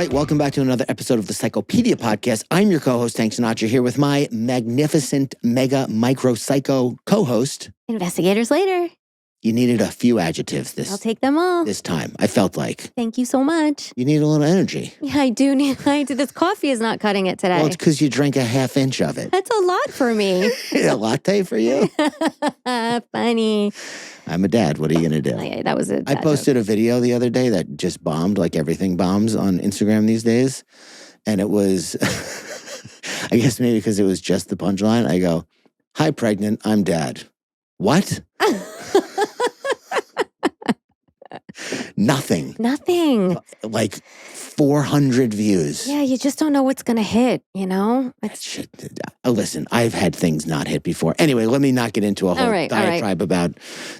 right, welcome back to another episode of the Psychopedia podcast. I'm your co-host, Hank Sinatra, here with my magnificent, mega, micro psycho co-host. Investigators later. You needed a few adjectives I'll take them all. this time. I felt like. Thank you so much. You need a little energy. Yeah, I do. This coffee is not cutting it today. Well, it's because you drank a half inch of it. That's a lot for me. A latte for you? Funny. I'm a dad. What are you going to do? Oh, yeah, that was it. I posted a video the other day that just bombed, like everything bombs on Instagram these days. And it was, I guess maybe because it was just the punchline. I go, "Hi, pregnant. I'm dad." What? Nothing. Like 400 views. Yeah, you just don't know what's going to hit, you know? Listen, I've had things not hit before. Anyway, let me not get into a whole diatribe about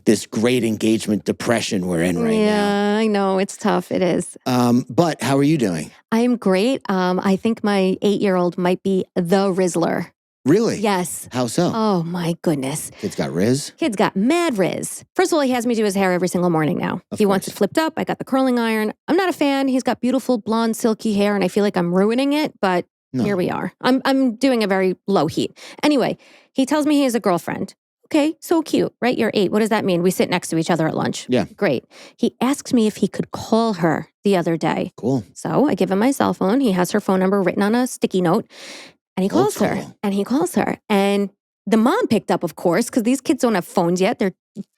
this great engagement depression we're in right now. Yeah, I know. It's tough. It is. But how are you doing? I am great. I think my 8-year-old might be the Rizzler. Really? Yes. How so? Oh, my goodness. Kid's got Riz? Kid's got mad Riz. First of all, he has me do his hair every single morning now. He wants it flipped up. I got the curling iron. I'm not a fan. He's got beautiful blonde, silky hair, and I feel like I'm ruining it, but here we are. I'm doing a very low heat. Anyway, he tells me he has a girlfriend. Okay, so cute, right? You're 8. What does that mean? We sit next to each other at lunch. Yeah. Great. He asks me if he could call her the other day. Cool. So I give him my cell phone. He has her phone number written on a sticky note. And he calls her. And the mom picked up, of course, because these kids don't have phones yet. They're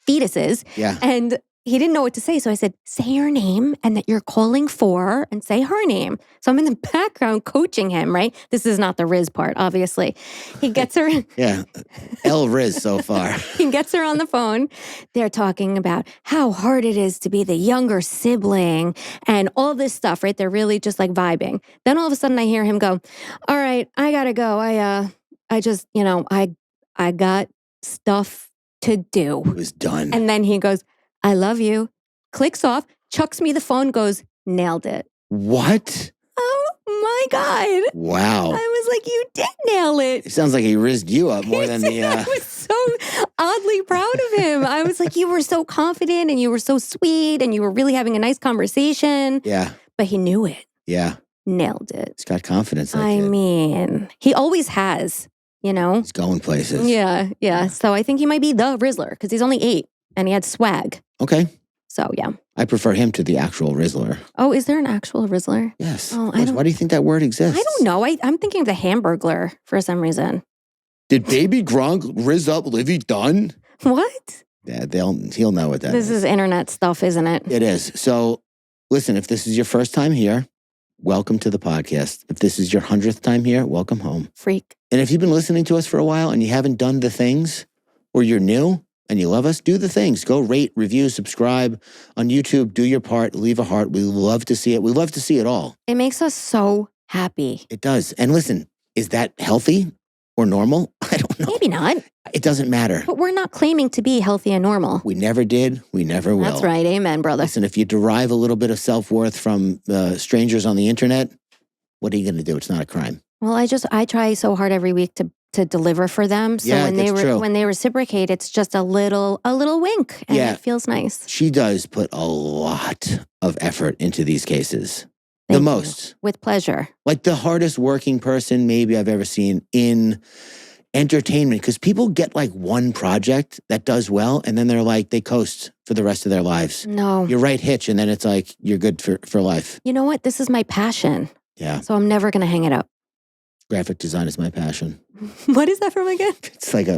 fetuses. Yeah. And he didn't know what to say. So I said, say her name and that you're calling for and say her name. So I'm in the background coaching him, right? This is not the Riz part, obviously. He gets her. Yeah. El Riz so far. He gets her on the phone. They're talking about how hard it is to be the younger sibling and all this stuff, right? They're really just like vibing. Then all of a sudden I hear him go, all right, I gotta go. I just, I got stuff to do. It was done. And then he goes, I love you. Clicks off, chucks me the phone, goes, nailed it. What? Oh my God. Wow. I was like, you did nail it. It sounds like he rizzed you up more than the... I was so oddly proud of him. I was like, you were so confident and you were so sweet and you were really having a nice conversation. Yeah. But he knew it. Yeah. Nailed it. He's got confidence. I mean, he always has, He's going places. Yeah. So I think he might be the Rizzler because he's only 8 and he had swag. Okay. So, yeah. I prefer him to the actual Rizzler. Oh, is there an actual Rizzler? Yes. Oh, Why do you think that word exists? I don't know. I'm thinking of the Hamburglar for some reason. Did Baby Gronk rizz up Livy Dunn? What? Yeah, he'll know what that is. This is internet stuff, isn't it? It is. So, listen, if this is your first time here, welcome to the podcast. If this is your 100th time here, welcome home. Freak. And if you've been listening to us for a while and you haven't done the things, or you're new and you love us, do the things. Go rate, review, subscribe on YouTube. Do your part. Leave a heart. We love to see it. We love to see it all. It makes us so happy. It does. And listen, is that healthy or normal? I don't know. Maybe not. It doesn't matter. But we're not claiming to be healthy and normal. We never did. We never will. That's right. Amen, brother. Listen, if you derive a little bit of self-worth from strangers on the internet, what are you going to do? It's not a crime. Well, I try so hard every week to deliver for them. So when they reciprocate, it's just a little wink and it feels nice. She does put a lot of effort into these cases. Thank the you. most. With pleasure. Like the hardest working person maybe I've ever seen in entertainment, because people get like one project that does well and then they're like, they coast for the rest of their lives. No. You right hitch and then it's like, you're good for life. You know what? This is my passion. Yeah. So I'm never going to hang it up. Graphic design is my passion. What is that from again? It's like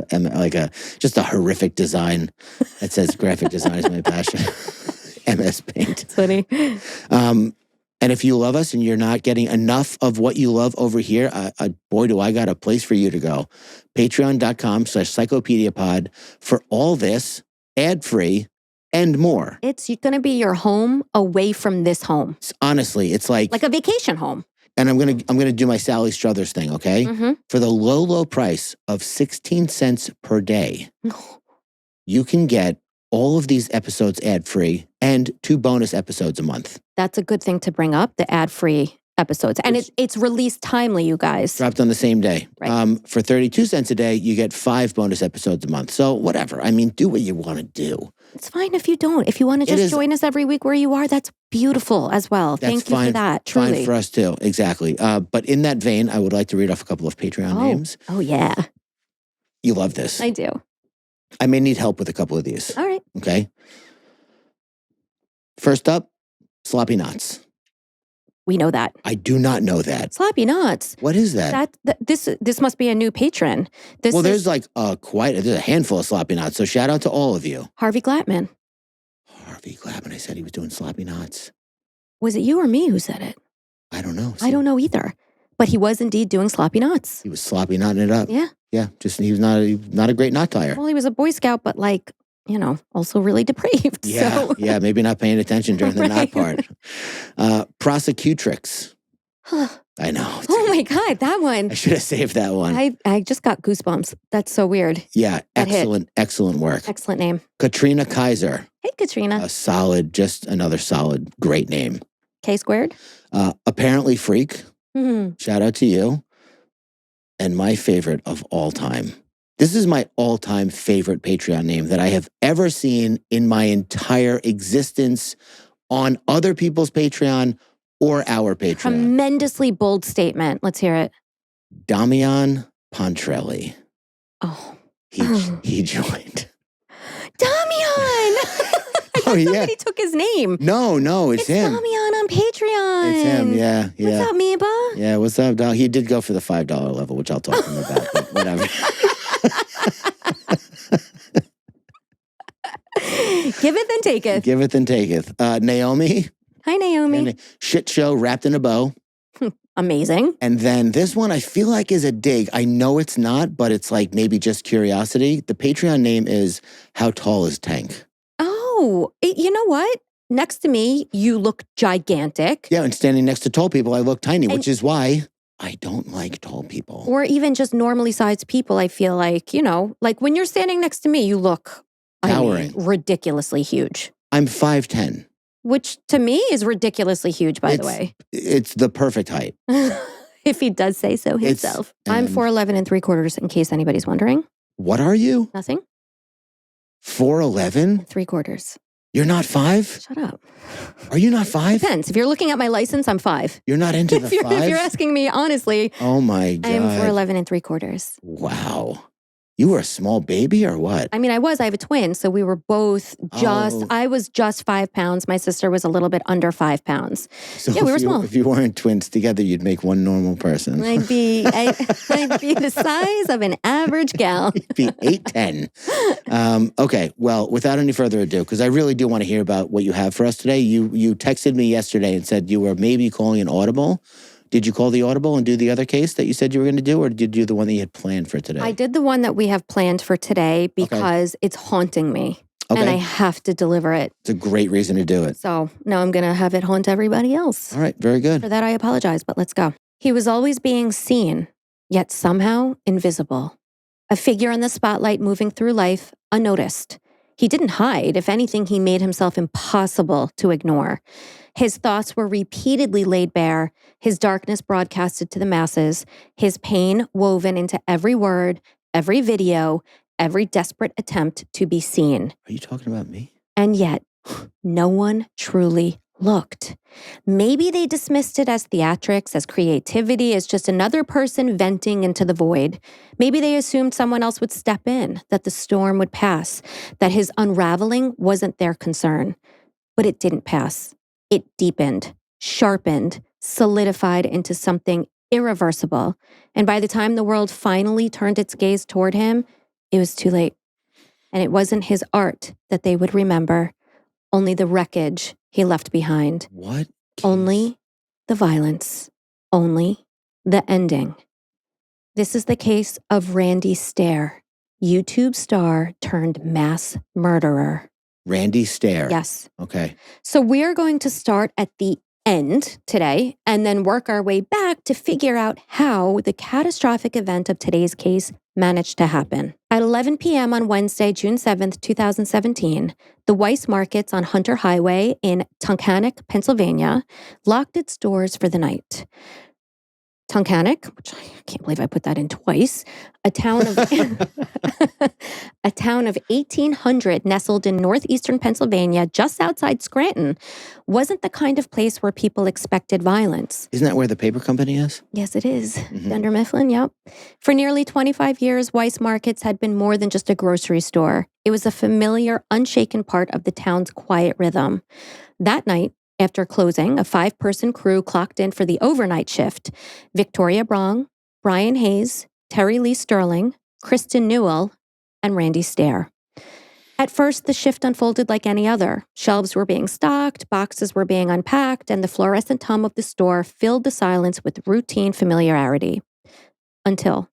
just a horrific design that says graphic design is my passion. MS Paint. It's funny. And if you love us and you're not getting enough of what you love over here, boy, do I got a place for you to go. Patreon.com/psychopediapod for all this, ad-free, and more. It's going to be your home away from this home. Honestly, it's like a vacation home. And I'm gonna do my Sally Struthers thing, okay? Mm-hmm. For the low price of 16 cents per day, you can get all of these episodes ad-free and 2 bonus episodes a month. That's a good thing to bring up, the ad-free episodes. And it's released timely, you guys. Dropped on the same day. Right. For 32 cents a day, you get 5 bonus episodes a month. So whatever. I mean, do what you want to do. It's fine if you don't. If you want to just join us every week where you are, that's beautiful as well. Thank you for that. Truly. Fine for us too. Exactly. But in that vein, I would like to read off a couple of Patreon names. Oh, yeah. You love this. I do. I may need help with a couple of these. All right. Okay. First up, Sloppy Knots. We know that. I do not know that. Sloppy Knots. What is that? This must be a new patron. There's like there's a handful of Sloppy Knots. So shout out to all of you. Harvey Glattman. Harvey Glattman. I said he was doing Sloppy Knots. Was it you or me who said it? I don't know. I don't know either. But he was indeed doing sloppy knots. He was sloppy knotting it up. Yeah. Yeah. Just he was not a great knot tire. Well, he was a Boy Scout, but also really depraved. Yeah. So. Yeah. Maybe not paying attention during the knot part. Prosecutrix. I know. Oh my God, that one. I should have saved that one. I just got goosebumps. That's so weird. Yeah. Excellent work. Excellent name. Katrina Kaiser. Hey, Katrina. Just another solid, great name. K squared. Apparently Freak. Mm-hmm. Shout out to you. And my favorite of all time. This is my all-time favorite Patreon name that I have ever seen in my entire existence on other people's Patreon or our Patreon. Tremendously bold statement. Let's hear it. Damian Pontrelli. Oh. He joined. Damian! Somebody took his name. No, it's him. Damian on Patreon. It's him, yeah. What's up, Meba? Yeah, what's up, dog? He did go for the $5 level, which I'll talk to him about, but whatever. Giveth and taketh. Giveth and taketh. Naomi. Hi, Naomi. Shit show wrapped in a bow. Amazing. And then this one I feel like is a dig. I know it's not, but it's like maybe just curiosity. The Patreon name is How Tall is Tank? Oh, you know what? Next to me, you look gigantic. Yeah, and standing next to tall people, I look tiny, which is why I don't like tall people. Or even just normally sized people, I feel like, like when you're standing next to me, you look ridiculously huge. I'm 5'10". Which to me is ridiculously huge, by the way. It's the perfect height. If he does say so himself. I'm 4'11 3/4, in case anybody's wondering. What are you? Nothing. 4'11 3/4. You're not 5? Shut up. Are you not 5? Depends. If you're looking at my license, I'm 5. You're not into the 5? If you're asking me honestly. Oh my God. I'm 4'11 3/4. Wow. You were a small baby or what? I mean, I have a twin, so we were both I was just 5 pounds. My sister was a little bit under 5 pounds. So yeah, we were small. If you weren't twins together, you'd make one normal person. I'd be the size of an average gal. You'd be 8'10". Okay, well, without any further ado, because I really do want to hear about what you have for us today. You texted me yesterday and said you were maybe calling an audible. Did you call the audible and do the other case that you said you were going to do, or did you do the one that you had planned for today? I did the one that we have planned for today because it's haunting me. Okay. And I have to deliver it. It's a great reason to do it. So now I'm going to have it haunt everybody else. All right, very good. For that, I apologize, but let's go. He was always being seen, yet somehow invisible. A figure in the spotlight moving through life unnoticed. He didn't hide. If anything, he made himself impossible to ignore. His thoughts were repeatedly laid bare, his darkness broadcasted to the masses, his pain woven into every word, every video, every desperate attempt to be seen. Are you talking about me? And yet, no one truly looked. Maybe they dismissed it as theatrics, as creativity, as just another person venting into the void. Maybe they assumed someone else would step in, that the storm would pass, that his unraveling wasn't their concern. But it didn't pass. It deepened, sharpened, solidified into something irreversible. And by the time the world finally turned its gaze toward him, it was too late. And it wasn't his art that they would remember, only the wreckage he left behind. What? Only the violence, only the ending. This is the case of Randy Stair, YouTube star turned mass murderer. Randy Stair. Yes. Okay. So we are going to start at the end today and then work our way back to figure out how the catastrophic event of today's case managed to happen. At 11 p.m. on Wednesday, June 7th, 2017, the Weis Markets on Hunter Highway in Tunkhannock, Pennsylvania, locked its doors for the night. Tunkhannock, which I can't believe I put that in twice, a town of a town of 1,800 nestled in northeastern Pennsylvania, just outside Scranton, wasn't the kind of place where people expected violence. Isn't that where the paper company is? Yes, it is. Dunder Mifflin, yep. For nearly 25 years, Weis Markets had been more than just a grocery store. It was a familiar, unshaken part of the town's quiet rhythm. That night, after closing, a 5-person crew clocked in for the overnight shift. Victoria Brong, Brian Hayes, Terry Lee Sterling, Kristen Newell, and Randy Stair. At first, the shift unfolded like any other. Shelves were being stocked, boxes were being unpacked, and the fluorescent hum of the store filled the silence with routine familiarity. Until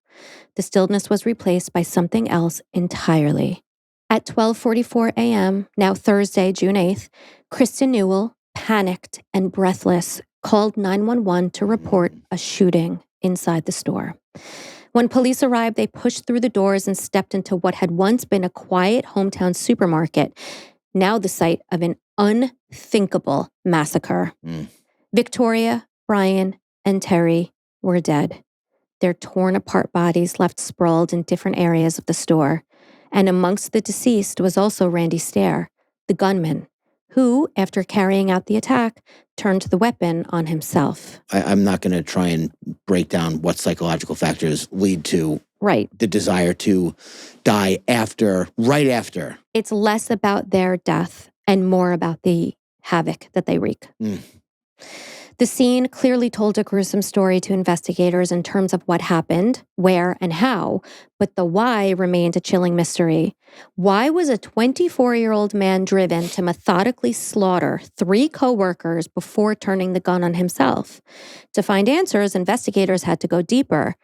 the stillness was replaced by something else entirely. At 12:44 a.m., now Thursday, June 8th, Kristen Newell, panicked and breathless, called 911 to report a shooting inside the store. When police arrived, they pushed through the doors and stepped into what had once been a quiet hometown supermarket, now the site of an unthinkable massacre. Victoria, Brian, and Terry were dead. Their torn apart bodies left sprawled in different areas of the store. And amongst the deceased was also Randy Stair, the gunman, who, after carrying out the attack, turned the weapon on himself. I'm not going to try and break down what psychological factors lead to the desire to die right after. It's less about their death and more about the havoc that they wreak. The scene clearly told a gruesome story to investigators in terms of what happened, where, and how, but the why remained a chilling mystery. Why was a 24-year-old man driven to methodically slaughter 3 coworkers before turning the gun on himself? To find answers, investigators had to go deeper,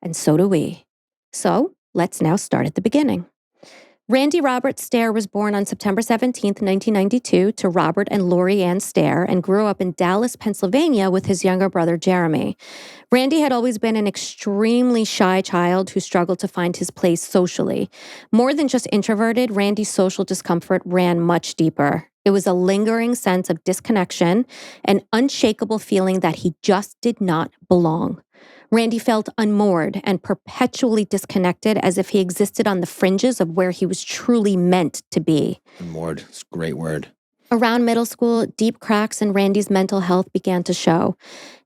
and so do we. So, let's now start at the beginning. Randy Robert Stair was born on September 17, 1992, to Robert and Lori Ann Stair and grew up in Dallas, Pennsylvania with his younger brother, Jeremy. Randy had always been an extremely shy child who struggled to find his place socially. More than just introverted, Randy's social discomfort ran much deeper. It was a lingering sense of disconnection, an unshakable feeling that he just did not belong. Randy felt unmoored and perpetually disconnected, as if he existed on the fringes of where he was truly meant to be. Unmoored, it's a great word. Around middle school, deep cracks in Randy's mental health began to show.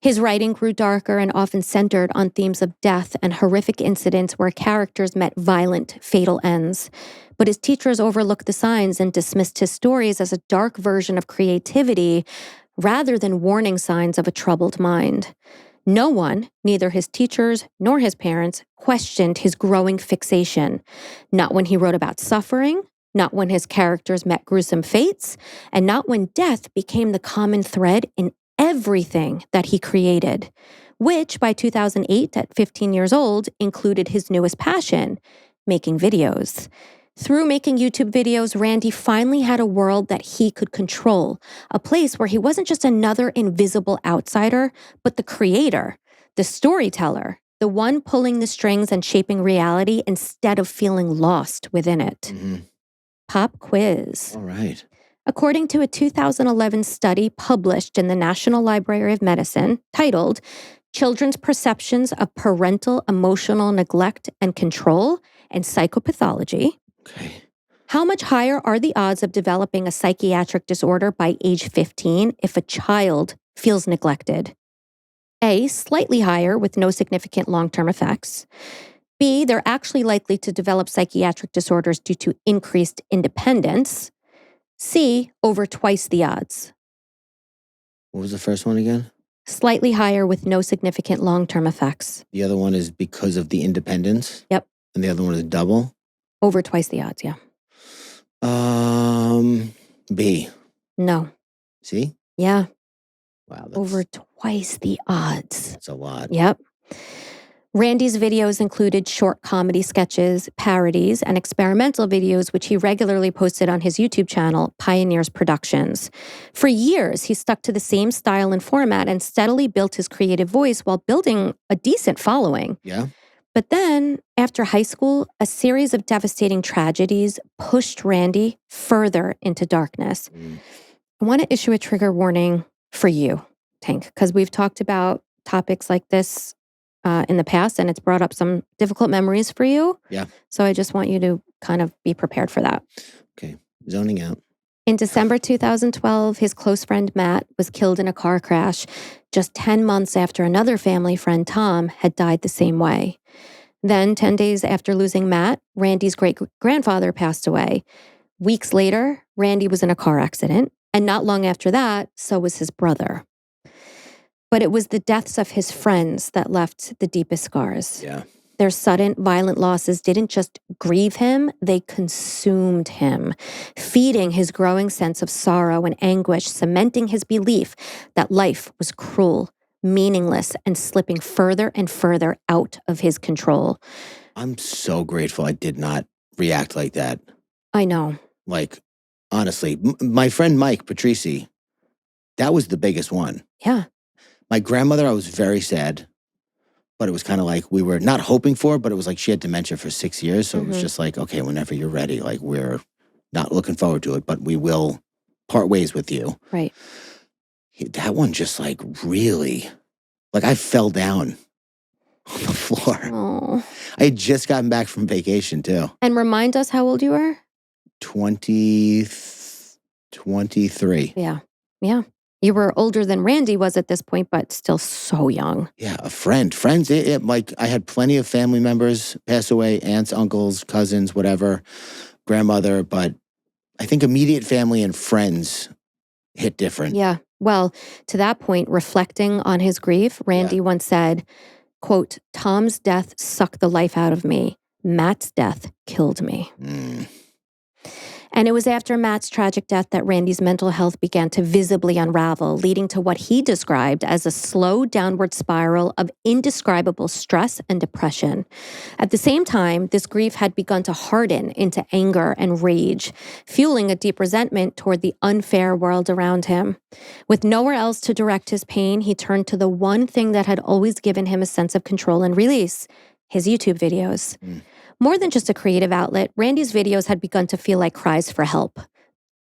His writing grew darker and often centered on themes of death and horrific incidents where characters met violent, fatal ends. But his teachers overlooked the signs and dismissed his stories as a dark version of creativity rather than warning signs of a troubled mind. No one, neither his teachers nor his parents, questioned his growing fixation. Not when he wrote about suffering, not when his characters met gruesome fates, and not when death became the common thread in everything that he created, which by 2008, at 15 years old, included his newest passion, making videos. Through making YouTube videos, Randy finally had a world that he could control, a place where he wasn't just another invisible outsider, but the creator, the storyteller, the one pulling the strings and shaping reality instead of feeling lost within it. Pop quiz. All right. According to a 2011 study published in the National Library of Medicine titled Children's Perceptions of Parental Emotional Neglect and Control and Psychopathology, okay. How much higher are the odds of developing a psychiatric disorder by age 15 if a child feels neglected? A, slightly higher with no significant long-term effects. B, they're actually likely to develop psychiatric disorders due to increased independence. C, over twice the odds. What was the first one again? Slightly higher with no significant long-term effects. The other one is because of the independence? Yep. And the other one is double? Over twice the odds, yeah. B. No. C? Yeah. Wow. Over twice the odds. That's a lot. Yep. Randy's videos included short comedy sketches, parodies, and experimental videos, which he regularly posted on his YouTube channel, Pioneers Productions. For years, he stuck to the same style and format and steadily built his creative voice while building a decent following. Yeah. But then, after high school, a series of devastating tragedies pushed Randy further into darkness. I want to issue a trigger warning for you, Tank, because we've talked about topics like this in the past, and it's brought up some difficult memories for you. Yeah. So I just want you to kind of be prepared for that. Okay. Zoning out. In December 2012, his close friend Matt was killed in a car crash just 10 months after another family friend, Tom, had died the same way. Then, 10 days after losing Matt, Randy's great-grandfather passed away. Weeks later, Randy was in a car accident, and not long after that, so was his brother. But it was the deaths of his friends that left the deepest scars. Yeah. Their sudden, violent losses didn't just grieve him, they consumed him, feeding his growing sense of sorrow and anguish, cementing his belief that life was cruel, meaningless, and slipping further and further out of his control. I'm so grateful I did not react like that. I know. Like, honestly, my friend Mike Patrici, that was the biggest one. Yeah. My grandmother, I was very sad, but it was kind of like we were not hoping for, but it was like she had dementia for 6 years. So it was just like, okay, whenever you're ready, like we're not looking forward to it, but we will part ways with you. Right. That one just like really, like I fell down on the floor. Oh. I had just gotten back from vacation too. And remind us how old you were? 23. Yeah. Yeah. You were older than Randy was at this point, but still so young. Yeah, a friend. Friends, like I had plenty of family members pass away, aunts, uncles, cousins, whatever, grandmother, but I think immediate family and friends hit different. Yeah. Well, to that point, reflecting on his grief, Randy once said, quote, "Tom's death sucked the life out of me. Matt's death killed me." And it was after Matt's tragic death that Randy's mental health began to visibly unravel, leading to what he described as a slow downward spiral of indescribable stress and depression. At the same time, this grief had begun to harden into anger and rage, fueling a deep resentment toward the unfair world around him. With nowhere else to direct his pain, he turned to the one thing that had always given him a sense of control and release: his YouTube videos. More than just a creative outlet, Randy's videos had begun to feel like cries for help.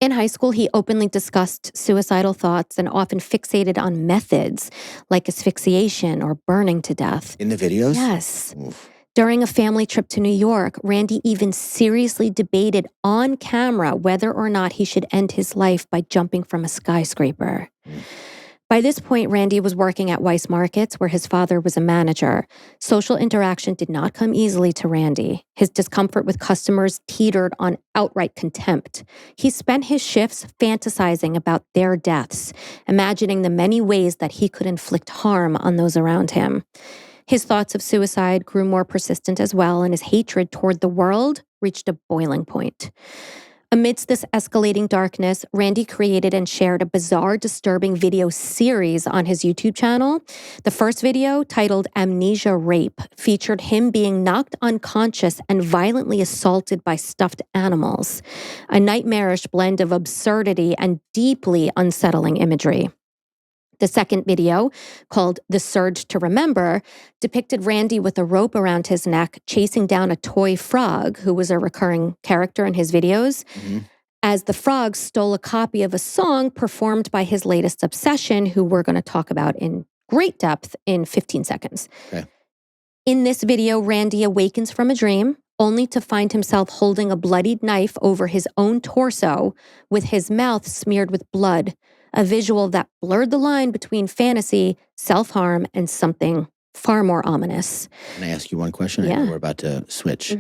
In high school, he openly discussed suicidal thoughts and often fixated on methods like asphyxiation or burning to death. In the videos? Yes. During a family trip to New York, Randy even seriously debated on camera whether or not he should end his life by jumping from a skyscraper. By this point, Randy was working at Weis Markets, where his father was a manager. Social interaction did not come easily to Randy. His discomfort with customers teetered on outright contempt. He spent his shifts fantasizing about their deaths, imagining the many ways that he could inflict harm on those around him. His thoughts of suicide grew more persistent as well, and his hatred toward the world reached a boiling point. Amidst this escalating darkness, Randy created and shared a bizarre, disturbing video series on his YouTube channel. The first video, titled Amnesia Rape, featured him being knocked unconscious and violently assaulted by stuffed animals, a nightmarish blend of absurdity and deeply unsettling imagery. The second video, called The Surge to Remember, depicted Randy with a rope around his neck chasing down a toy frog who was a recurring character in his videos, as the frog stole a copy of a song performed by his latest obsession, who we're going to talk about in great depth in 15 seconds. Okay. In this video, Randy awakens from a dream, only to find himself holding a bloodied knife over his own torso with his mouth smeared with blood, a visual that blurred the line between fantasy, self-harm, and something far more ominous. Can I ask you one question? Yeah. I know we're about to switch.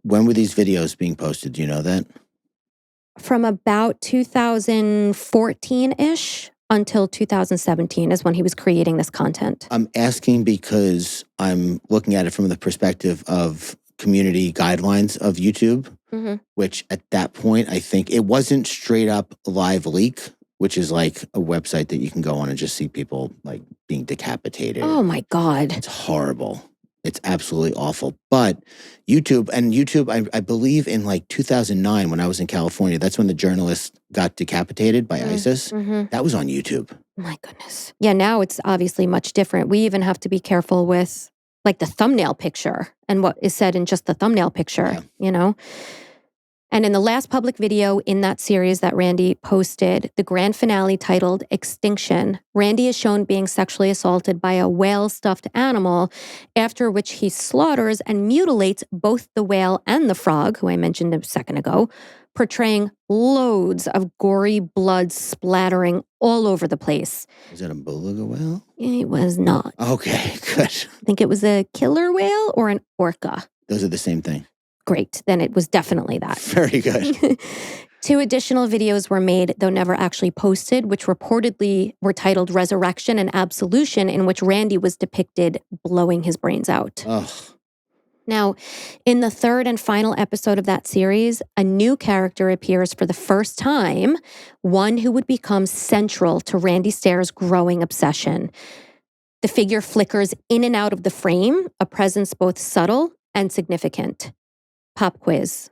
When were these videos being posted? Do you know that? From about 2014-ish until 2017 is when he was creating this content. I'm asking because I'm looking at it from the perspective of community guidelines of YouTube, which at that point, I think it wasn't straight up live leak, which is like a website that you can go on and just see people like being decapitated. Oh my God. It's horrible. It's absolutely awful. But YouTube, I believe in like 2009 when I was in California, that's when the journalist got decapitated by ISIS. That was on YouTube. My goodness. Yeah, now it's obviously much different. We even have to be careful with like the thumbnail picture and what is said in just the thumbnail picture, you know? And in the last public video in that series that Randy posted, the grand finale titled Extinction, Randy is shown being sexually assaulted by a whale-stuffed animal, after which he slaughters and mutilates both the whale and the frog, who I mentioned a second ago, portraying loads of gory blood splattering all over the place. Was it a beluga whale? It was not. Okay, good. I think it was a killer whale or an orca. Those are the same thing. Great. Then it was definitely that. Very good. 2 additional videos were made, though never actually posted, which reportedly were titled Resurrection and Absolution, in which Randy was depicted blowing his brains out. Ugh. Now, in the 3rd and final episode of that series, a new character appears for the first time, one who would become central to Randy Stair's growing obsession. The figure flickers in and out of the frame, a presence both subtle and significant. Pop quiz.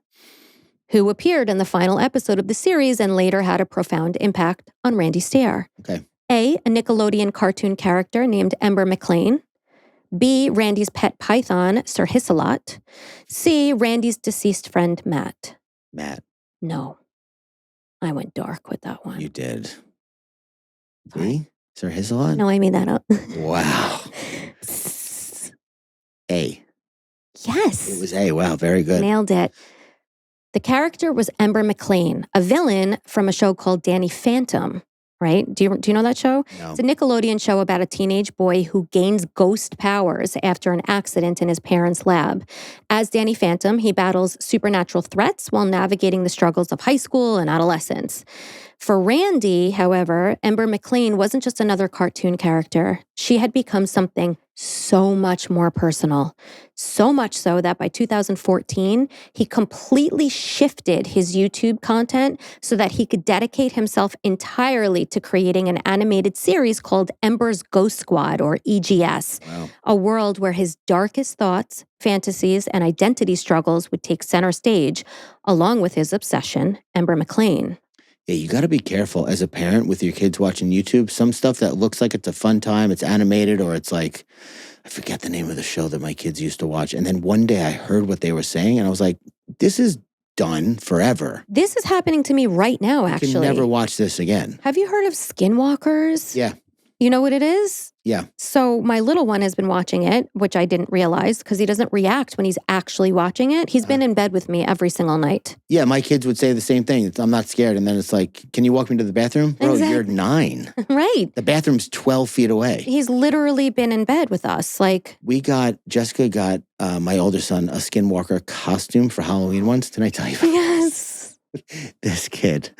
Who appeared in the final episode of the series and later had a profound impact on Randy Stair? Okay. A Nickelodeon cartoon character named Ember McLean. B, Randy's pet python, Sir Hiss-a-Lot. C, Randy's deceased friend, Matt. Matt. No. I went dark with that one. You did. See? Sir Hiss-a-Lot? No, I made that up. Wow. A. Yes. It was A. Wow, very good. Nailed it. The character was Ember McLean, a villain from a show called Danny Phantom, right? Do you know that show? No. It's a Nickelodeon show about a teenage boy who gains ghost powers after an accident in his parents' lab. As Danny Phantom, he battles supernatural threats while navigating the struggles of high school and adolescence. For Randy, however, Ember McLean wasn't just another cartoon character. She had become something so much more personal. So much so that by 2014, he completely shifted his YouTube content so that he could dedicate himself entirely to creating an animated series called Ember's Ghost Squad, or EGS, Wow. a world where his darkest thoughts, fantasies, and identity struggles would take center stage, along with his obsession, Ember McLean. Yeah, you got to be careful as a parent with your kids watching YouTube. Some stuff that looks like it's a fun time, it's animated, or it's like, I forget the name of the show that my kids used to watch. And then one day I heard what they were saying and I was like, this is done forever. This is happening to me right now, actually. I can never watch this again. Have you heard of skinwalkers? Yeah. You know what it is? Yeah. So my little one has been watching it, which I didn't realize because he doesn't react when he's actually watching it. He's been in bed with me every single night. Yeah, my kids would say the same thing. I'm not scared. And then it's like, can you walk me to the bathroom? Bro, Exactly. You're 9. Right. The bathroom's 12 feet away. He's literally been in bed with us. Like, Jessica got my older son a skinwalker costume for Halloween once. Didn't I tell you about yes. this kid?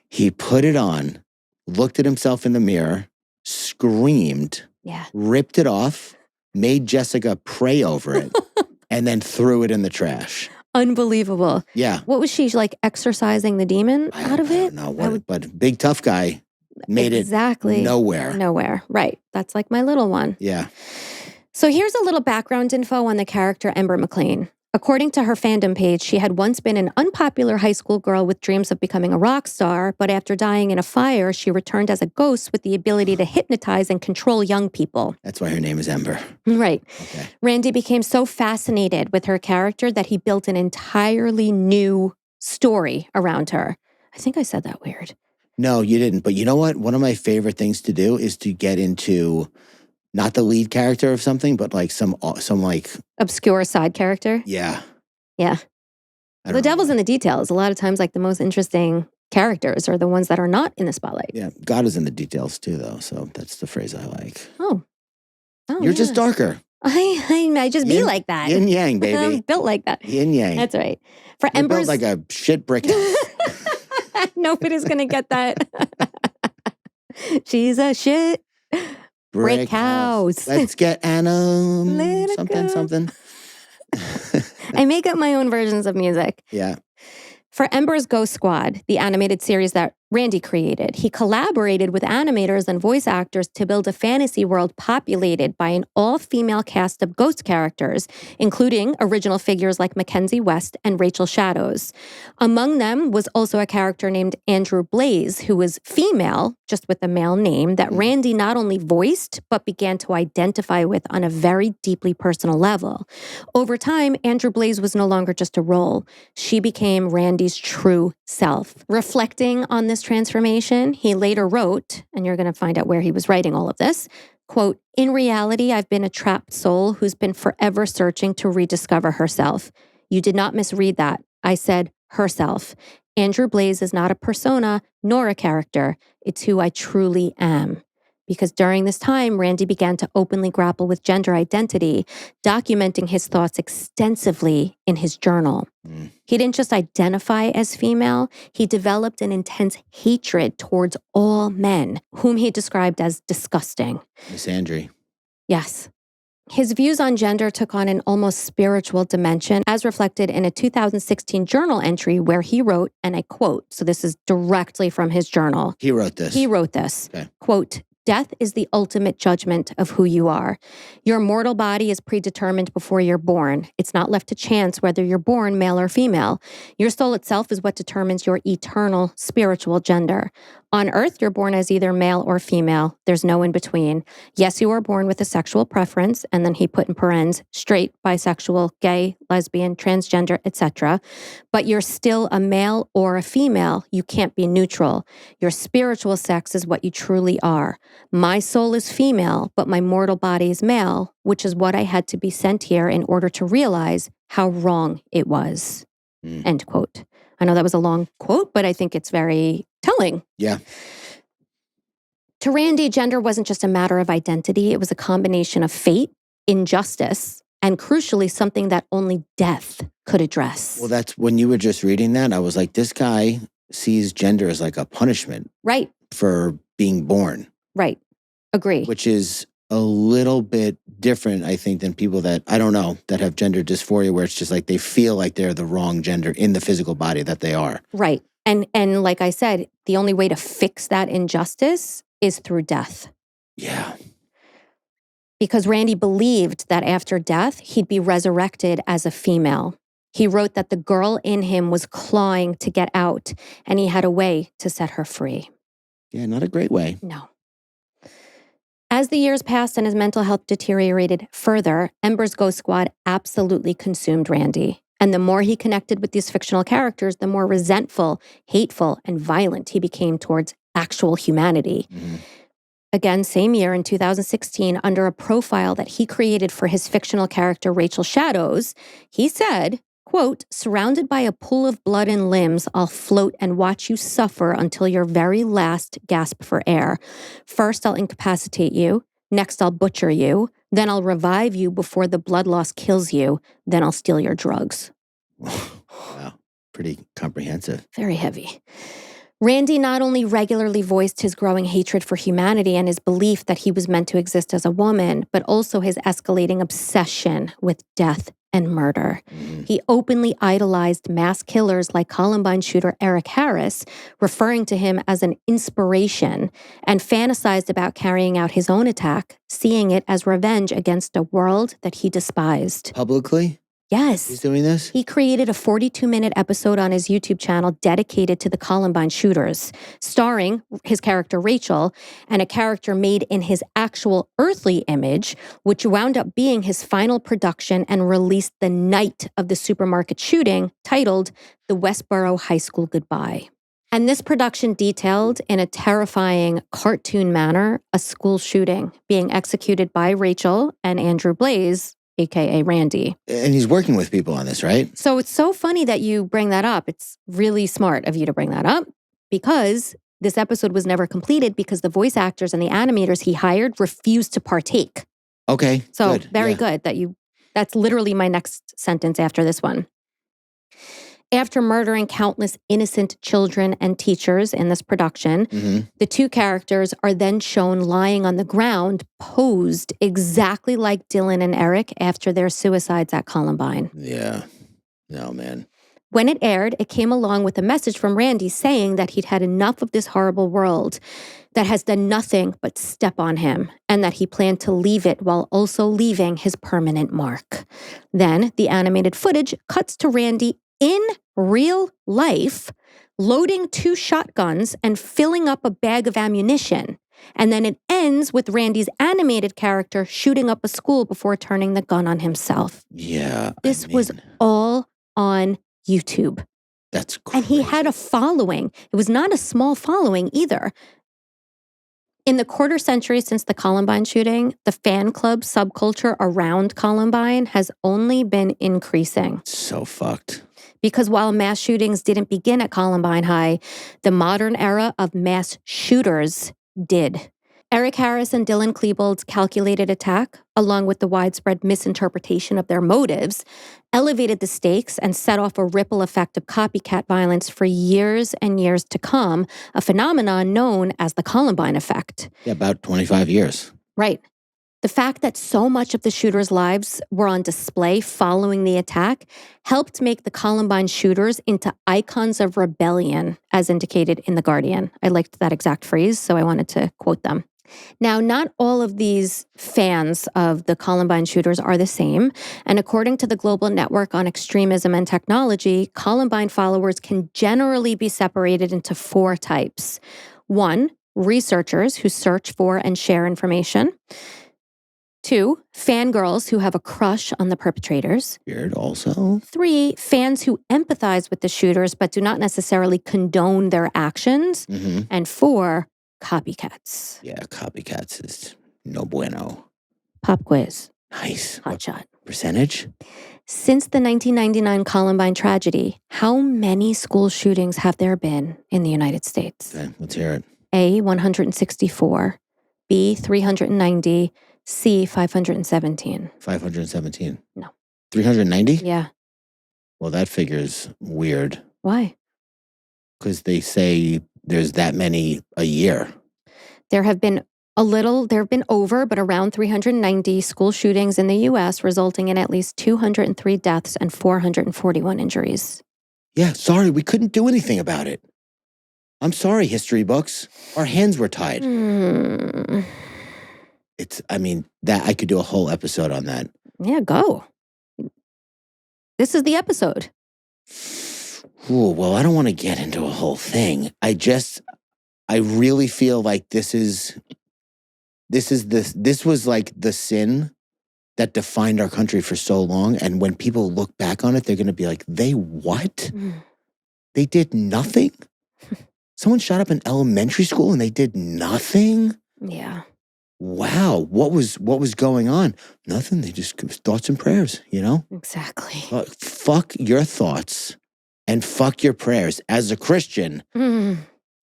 He put it on, looked at himself in the mirror, screamed, Yeah. ripped it off, made Jessica pray over it, and then threw it in the trash. Unbelievable. Yeah. What was she, like, exorcising the demon out of it? I don't know, but big tough guy made exactly. it nowhere. Nowhere. Right. That's like my little one. Yeah. So here's a little background info on the character Ember McLean. According to her fandom page, she had once been an unpopular high school girl with dreams of becoming a rock star, but after dying in a fire, she returned as a ghost with the ability to hypnotize and control young people. That's why her name is Ember. Right. Okay. Randy became so fascinated with her character that he built an entirely new story around her. I think I said that weird. No, you didn't. But you know what? One of my favorite things to do is to get into not the lead character of something, but like some like obscure side character. Yeah. Yeah. The devil's in the details. A lot of times, like the most interesting characters are the ones that are not in the spotlight. Yeah. God is in the details too, though. So that's the phrase I like. Oh. You're just darker. I just be like that. Yin yang, baby. I'm built like that. Yin yang. That's right. For You're Ember's, built like a shit brick house. Nobody's gonna get that. She's a shit brick house. Let's get Anna Let it something. I make up my own versions of music. Yeah. For Ember's Ghost Squad, the animated series that Randy created. He collaborated with animators and voice actors to build a fantasy world populated by an all-female cast of ghost characters, including original figures like Mackenzie West and Rachel Shadows. Among them was also a character named Andrew Blaze, who was female, just with a male name, that Randy not only voiced, but began to identify with on a very deeply personal level. Over time, Andrew Blaze was no longer just a role. She became Randy's true self. Reflecting on this transformation, he later wrote, and you're going to find out where he was writing all of this, quote, "In reality, I've been a trapped soul who's been forever searching to rediscover herself. You did not misread that. I said herself. Andrew Blaze is not a persona nor a character. It's who I truly am." Because during this time, Randy began to openly grapple with gender identity, documenting his thoughts extensively in his journal. He didn't just identify as female, he developed an intense hatred towards all men, whom he described as disgusting. Misandry. Yes. His views on gender took on an almost spiritual dimension, as reflected in a 2016 journal entry where he wrote, and I quote, so this is directly from his journal. He wrote this. He wrote this, okay. Quote, "Death is the ultimate judgment of who you are. Your mortal body is predetermined before you're born. It's not left to chance whether you're born male or female. Your soul itself is what determines your eternal spiritual gender. On earth, you're born as either male or female. There's no in between. Yes, you are born with a sexual preference," and then he put in parens, straight, bisexual, gay, lesbian, transgender, etc. "But you're still a male or a female. You can't be neutral. Your spiritual sex is what you truly are. My soul is female, but my mortal body is male, which is what I had to be sent here in order to realize how wrong it was." End quote. I know that was a long quote, but I think it's very telling. Yeah. To Randy, gender wasn't just a matter of identity. It was a combination of fate, injustice, and crucially, something that only death could address. Well, that's when you were just reading that, I was like, this guy sees gender as like a punishment. Right. For being born. Right. Agree. Which is a little bit different, I think, than people that, I don't know, that have gender dysphoria, where it's just like they feel like they're the wrong gender in the physical body that they are. Right. And like I said, the only way to fix that injustice is through death. Yeah. Because Randy believed that after death, he'd be resurrected as a female. He wrote that the girl in him was clawing to get out, and he had a way to set her free. Yeah, not a great way. No. As the years passed and his mental health deteriorated further, Ember's Ghost Squad absolutely consumed Randy. And the more he connected with these fictional characters, the more resentful, hateful, and violent he became towards actual humanity. Again, same year in 2016, under a profile that he created for his fictional character, Rachel Shadows, he said, quote, "Surrounded by a pool of blood and limbs, I'll float and watch you suffer until your very last gasp for air. First, I'll incapacitate you. Next, I'll butcher you. Then I'll revive you before the blood loss kills you. Then I'll steal your drugs." Wow. Pretty comprehensive. Very heavy. Randy not only regularly voiced his growing hatred for humanity and his belief that he was meant to exist as a woman, but also his escalating obsession with death and murder. He openly idolized mass killers like Columbine shooter Eric Harris, referring to him as an inspiration, and fantasized about carrying out his own attack, seeing it as revenge against a world that he despised. Publicly? Yes. He's doing this? He created a 42-minute episode on his YouTube channel dedicated to the Columbine shooters, starring his character Rachel and a character made in his actual earthly image, which wound up being his final production and released the night of the supermarket shooting, titled The Westboro High School Goodbye. And this production detailed in a terrifying cartoon manner a school shooting being executed by Rachel and Andrew Blaze, aka Randy. And he's working with people on this, right? So it's so funny that you bring that up. It's really smart of you to bring that up, because this episode was never completed because the voice actors and the animators he hired refused to partake. Okay. So good. very good that that's literally my next sentence after this one. After murdering countless innocent children and teachers in this production, the two characters are then shown lying on the ground, posed exactly like Dylan and Eric after their suicides at Columbine. Yeah. No, man. When it aired, it came along with a message from Randy saying that he'd had enough of this horrible world that has done nothing but step on him, and that he planned to leave it while also leaving his permanent mark. Then the animated footage cuts to Randy in real life, loading 2 shotguns and filling up a bag of ammunition. And then it ends with Randy's animated character shooting up a school before turning the gun on himself. Yeah. This was all on YouTube. That's crazy. And he had a following. It was not a small following either. In the quarter century since the Columbine shooting, the fan club subculture around Columbine has only been increasing. So fucked. Because while mass shootings didn't begin at Columbine High, the modern era of mass shooters did. Eric Harris and Dylan Klebold's calculated attack, along with the widespread misinterpretation of their motives, elevated the stakes and set off a ripple effect of copycat violence for years and years to come, a phenomenon known as the Columbine effect. Yeah, about 25 years. Right. The fact that so much of the shooters' lives were on display following the attack helped make the Columbine shooters into icons of rebellion, as indicated in The Guardian. I liked that exact phrase, so I wanted to quote them. Now, not all of these fans of the Columbine shooters are the same. And according to the Global Network on Extremism and Technology, Columbine followers can generally be separated into 4 types. 1, researchers who search for and share information. 2, fangirls who have a crush on the perpetrators. Weird also. 3, fans who empathize with the shooters but do not necessarily condone their actions. Mm-hmm. And 4, copycats. Yeah, copycats is no bueno. Pop quiz. Nice. Hot shot. Percentage? Since the 1999 Columbine tragedy, how many school shootings have there been in the United States? Okay, let's hear it. A, 164. B, 390. C, 517. 517. No. 390? Yeah. Well, that figure's weird. Why? Because they say there's that many a year. There have been over, but around 390 school shootings in the U.S., resulting in at least 203 deaths and 441 injuries. Yeah, sorry, we couldn't do anything about it. I'm sorry, history books. Our hands were tied. That I could do a whole episode on that. Yeah, go. This is the episode. Ooh, well, I don't want to get into a whole thing. I really feel like this was like the sin that defined our country for so long. And when people look back on it, they're going to be like, they what? They did nothing? Someone shot up an elementary school and they did nothing? Yeah. Wow. What was going on? Nothing. They just thoughts and prayers, you know? Exactly. Fuck your thoughts and fuck your prayers. As a Christian,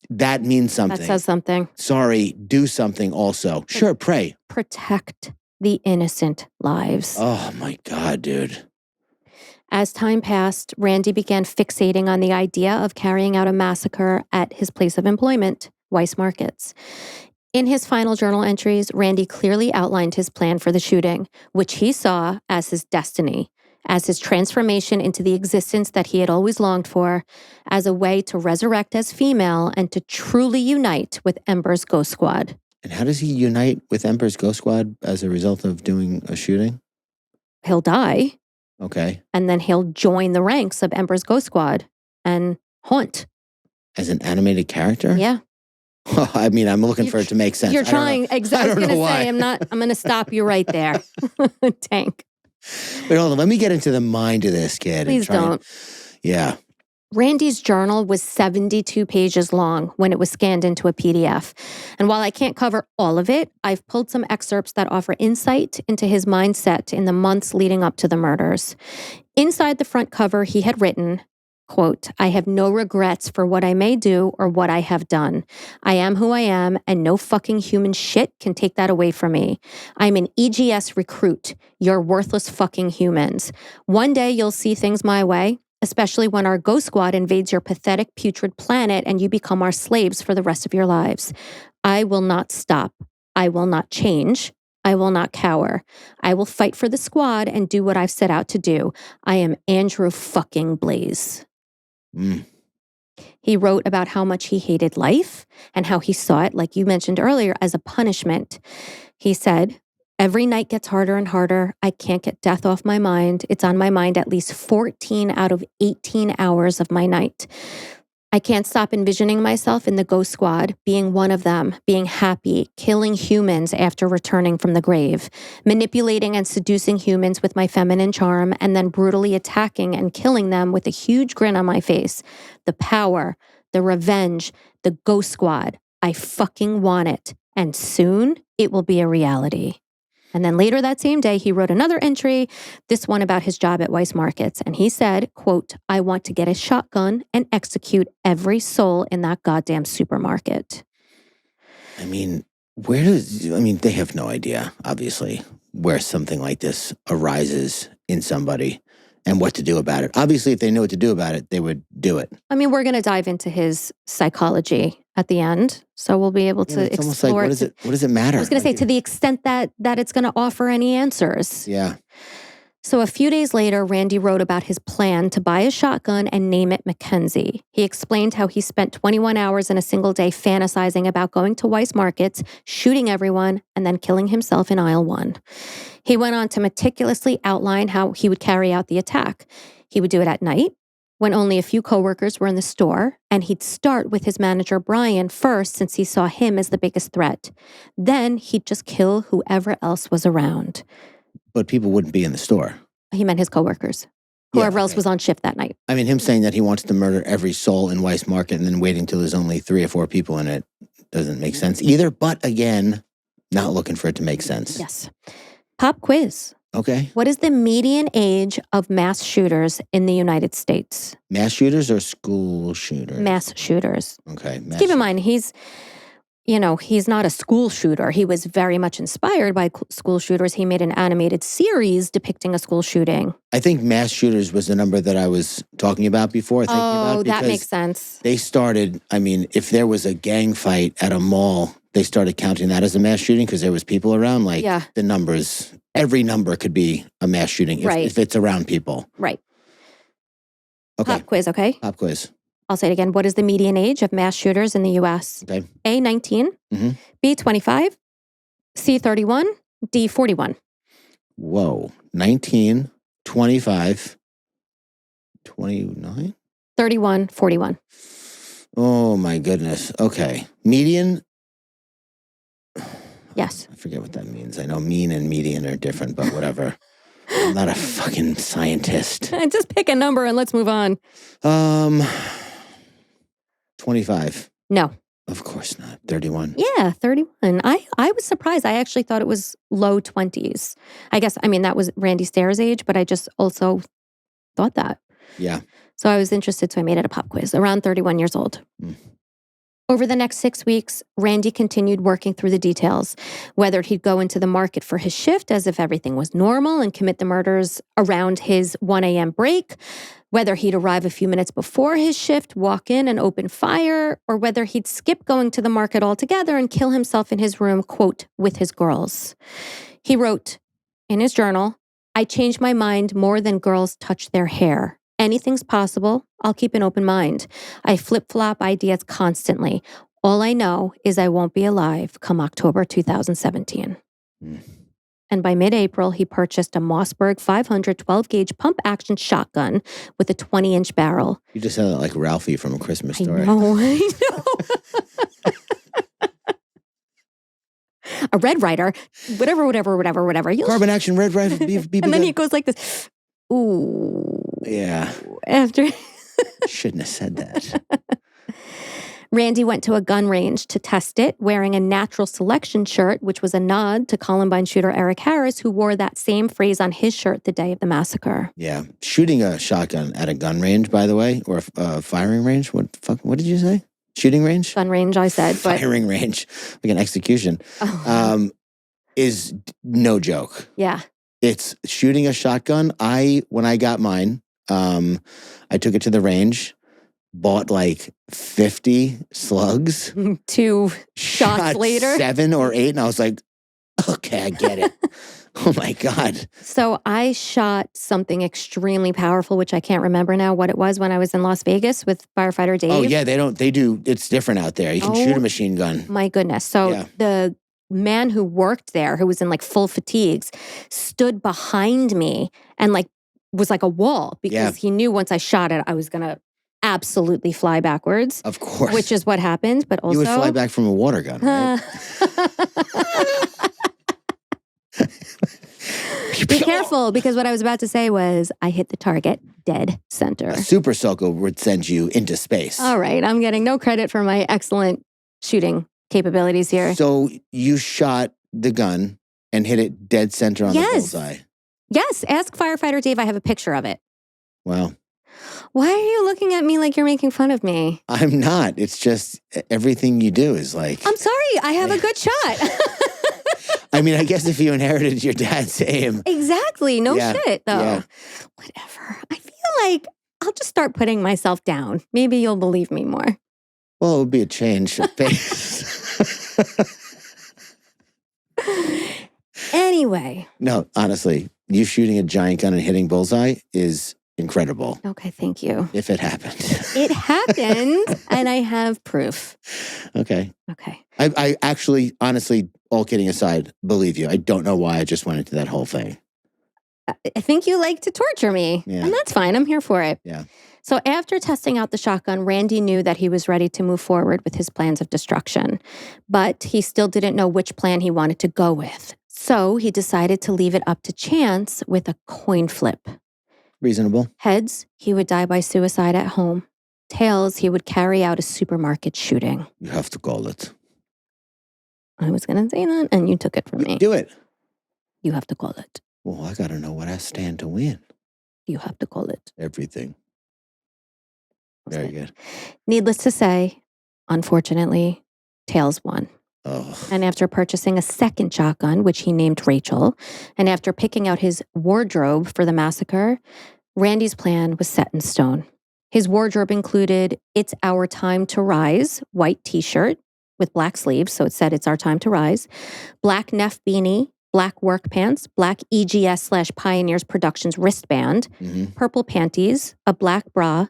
that means something. That says something. Sorry, do something also. Sure, pray. Protect the innocent lives. Oh my God, dude. As time passed, Randy began fixating on the idea of carrying out a massacre at his place of employment, Weis Markets. In his final journal entries, Randy clearly outlined his plan for the shooting, which he saw as his destiny, as his transformation into the existence that he had always longed for, as a way to resurrect as female and to truly unite with Ember's Ghost Squad. And how does he unite with Ember's Ghost Squad as a result of doing a shooting? He'll die. Okay. And then he'll join the ranks of Ember's Ghost Squad and haunt. As an animated character? Yeah. I mean, I'm looking for it to make sense. You're trying. Exactly. I was going to say, I'm going to stop you right there. Tank. Wait, hold on. Let me get into the mind of this kid. Please don't. Yeah. Randy's journal was 72 pages long when it was scanned into a PDF. And while I can't cover all of it, I've pulled some excerpts that offer insight into his mindset in the months leading up to the murders. Inside the front cover, he had written, quote, "I have no regrets for what I may do or what I have done. I am who I am, and no fucking human shit can take that away from me. I'm an EGS recruit. You're worthless fucking humans. One day you'll see things my way, especially when our ghost squad invades your pathetic, putrid planet and you become our slaves for the rest of your lives. I will not stop. I will not change. I will not cower. I will fight for the squad and do what I've set out to do. I am Andrew fucking Blaze." Mm. He wrote about how much he hated life and how he saw it, like you mentioned earlier, as a punishment. He said, "Every night gets harder and harder. I can't get death off my mind. It's on my mind at least 14 out of 18 hours of my night. I can't stop envisioning myself in the ghost squad, being one of them, being happy, killing humans after returning from the grave, manipulating and seducing humans with my feminine charm, and then brutally attacking and killing them with a huge grin on my face. The power, the revenge, the ghost squad. I fucking want it. And soon it will be a reality." And then later that same day, he wrote another entry, this one about his job at Weis Markets. And he said, quote, "I want to get a shotgun and execute every soul in that goddamn supermarket." I mean, they have no idea, obviously, where something like this arises in somebody and what to do about it. Obviously, if they knew what to do about it, they would do it. I mean, we're going to dive into his psychology at the end. So we'll be able to it's explore almost like, what does it matter? I was going to say, to the extent that it's going to offer any answers. Yeah. So a few days later, Randy wrote about his plan to buy a shotgun and name it Mackenzie. He explained how he spent 21 hours in a single day fantasizing about going to Weis Markets, shooting everyone, and then killing himself in aisle 1. He went on to meticulously outline how he would carry out the attack. He would do it at night, when only a few coworkers were in the store, and he'd start with his manager Brian first since he saw him as the biggest threat. Then he'd just kill whoever else was around. But people wouldn't be in the store. He meant his coworkers. Whoever else was on shift that night. I mean, him saying that he wants to murder every soul in Weis Market and then waiting till there's only 3 or 4 people in it doesn't make sense either. But again, not looking for it to make sense. Yes. Pop quiz. Okay. What is the median age of mass shooters in the United States? Mass shooters or school shooters? Mass shooters. Okay. Keep in mind, he's not a school shooter. He was very much inspired by school shooters. He made an animated series depicting a school shooting. I think mass shooters was the number that I was talking about before. That makes sense. They started, if there was a gang fight at a mall, they started counting that as a mass shooting because there was people around. The numbers, every number could be a mass shooting if it's around people. Right. Okay. Pop quiz, okay? Pop quiz. I'll say it again. What is the median age of mass shooters in the U.S.? Okay. A, 19. Mm-hmm. B, 25. C, 31. D, 41. Whoa. 19, 25, 29? 31, 41. Oh, my goodness. Okay. Median? Yes. I forget what that means. I know mean and median are different, but whatever. I'm not a fucking scientist. Just pick a number and let's move on. 25. No. Of course not. 31. Yeah, 31. I was surprised. I actually thought it was low 20s. I guess, that was Randy Stair's age, but I just also thought that. Yeah. So I was interested, so I made it a pop quiz. Around 31 years old. Mm. Over the next 6 weeks, Randy continued working through the details, whether he'd go into the market for his shift as if everything was normal and commit the murders around his 1 a.m. break, whether he'd arrive a few minutes before his shift, walk in and open fire, or whether he'd skip going to the market altogether and kill himself in his room, quote, with his girls. He wrote in his journal, "I changed my mind more than girls touch their hair. Anything's possible. I'll keep an open mind. I flip-flop ideas constantly. All I know is I won't be alive come October 2017. Mm. And by mid-April, he purchased a Mossberg 500 12-gauge pump-action shotgun with a 20-inch barrel. You just sound like Ralphie from A Christmas Story. I know. A Red Ryder, whatever. Carbon action Red Ryder. And then he goes like this. Ooh. Yeah. After. Shouldn't have said that. Randy went to a gun range to test it, wearing a Natural Selection shirt, which was a nod to Columbine shooter Eric Harris, who wore that same phrase on his shirt the day of the massacre. Yeah. Shooting a shotgun at a gun range, by the way, or a firing range. What did you say? Shooting range? Gun range, I said. But... Firing range, like an execution, is no joke. Yeah. It's shooting a shotgun. When I got mine, I took it to the range, bought like 50 slugs. 2 shots later. 7 or 8, and I was like, okay, I get it. Oh my God. So I shot something extremely powerful, which I can't remember now what it was when I was in Las Vegas with firefighter Dave. Oh yeah, they do. It's different out there. You can shoot a machine gun. My goodness. So the man who worked there, who was in like full fatigues, stood behind me and like was like a wall because he knew once I shot it, I was going to absolutely fly backwards. Of course. Which is what happened. But also, you would fly back from a water gun, right? Be careful, because what I was about to say was I hit the target dead center. A super soaker would send you into space. All right. I'm getting no credit for my excellent shooting capabilities here. So you shot the gun and hit it dead center on the bullseye. Yes. Ask firefighter Dave. I have a picture of it. Wow. Why are you looking at me like you're making fun of me? I'm not. It's just everything you do is like... I'm sorry. I have a good shot. I mean, I guess if you inherited your dad's aim. Exactly. No shit, though. Yeah. Whatever. I feel like I'll just start putting myself down. Maybe you'll believe me more. Well, it would be a change of pace. Anyway. No, honestly, you shooting a giant gun and hitting bullseye is incredible. Okay, thank you. If it happened. It happened, and I have proof. Okay. Okay. I actually, honestly, all kidding aside, believe you. I don't know why I just went into that whole thing. I think you like to torture me, and that's fine. I'm here for it. Yeah. So after testing out the shotgun, Randy knew that he was ready to move forward with his plans of destruction, but he still didn't know which plan he wanted to go with. So he decided to leave it up to chance with a coin flip. Reasonable. Heads, he would die by suicide at home. Tails, he would carry out a supermarket shooting. You have to call it. I was going to say that, and you took it from me. Do it. You have to call it. Well, I got to know what I stand to win. You have to call it. Everything. Very good. Needless to say, unfortunately, Tails won. Oh. And after purchasing a second shotgun, which he named Rachel, and after picking out his wardrobe for the massacre, Randy's plan was set in stone. His wardrobe included "It's Our Time to Rise" white t-shirt with black sleeves, so it said "It's Our Time to Rise," black Neff beanie, black work pants, black EGS/Pioneers Productions wristband, purple panties, a black bra,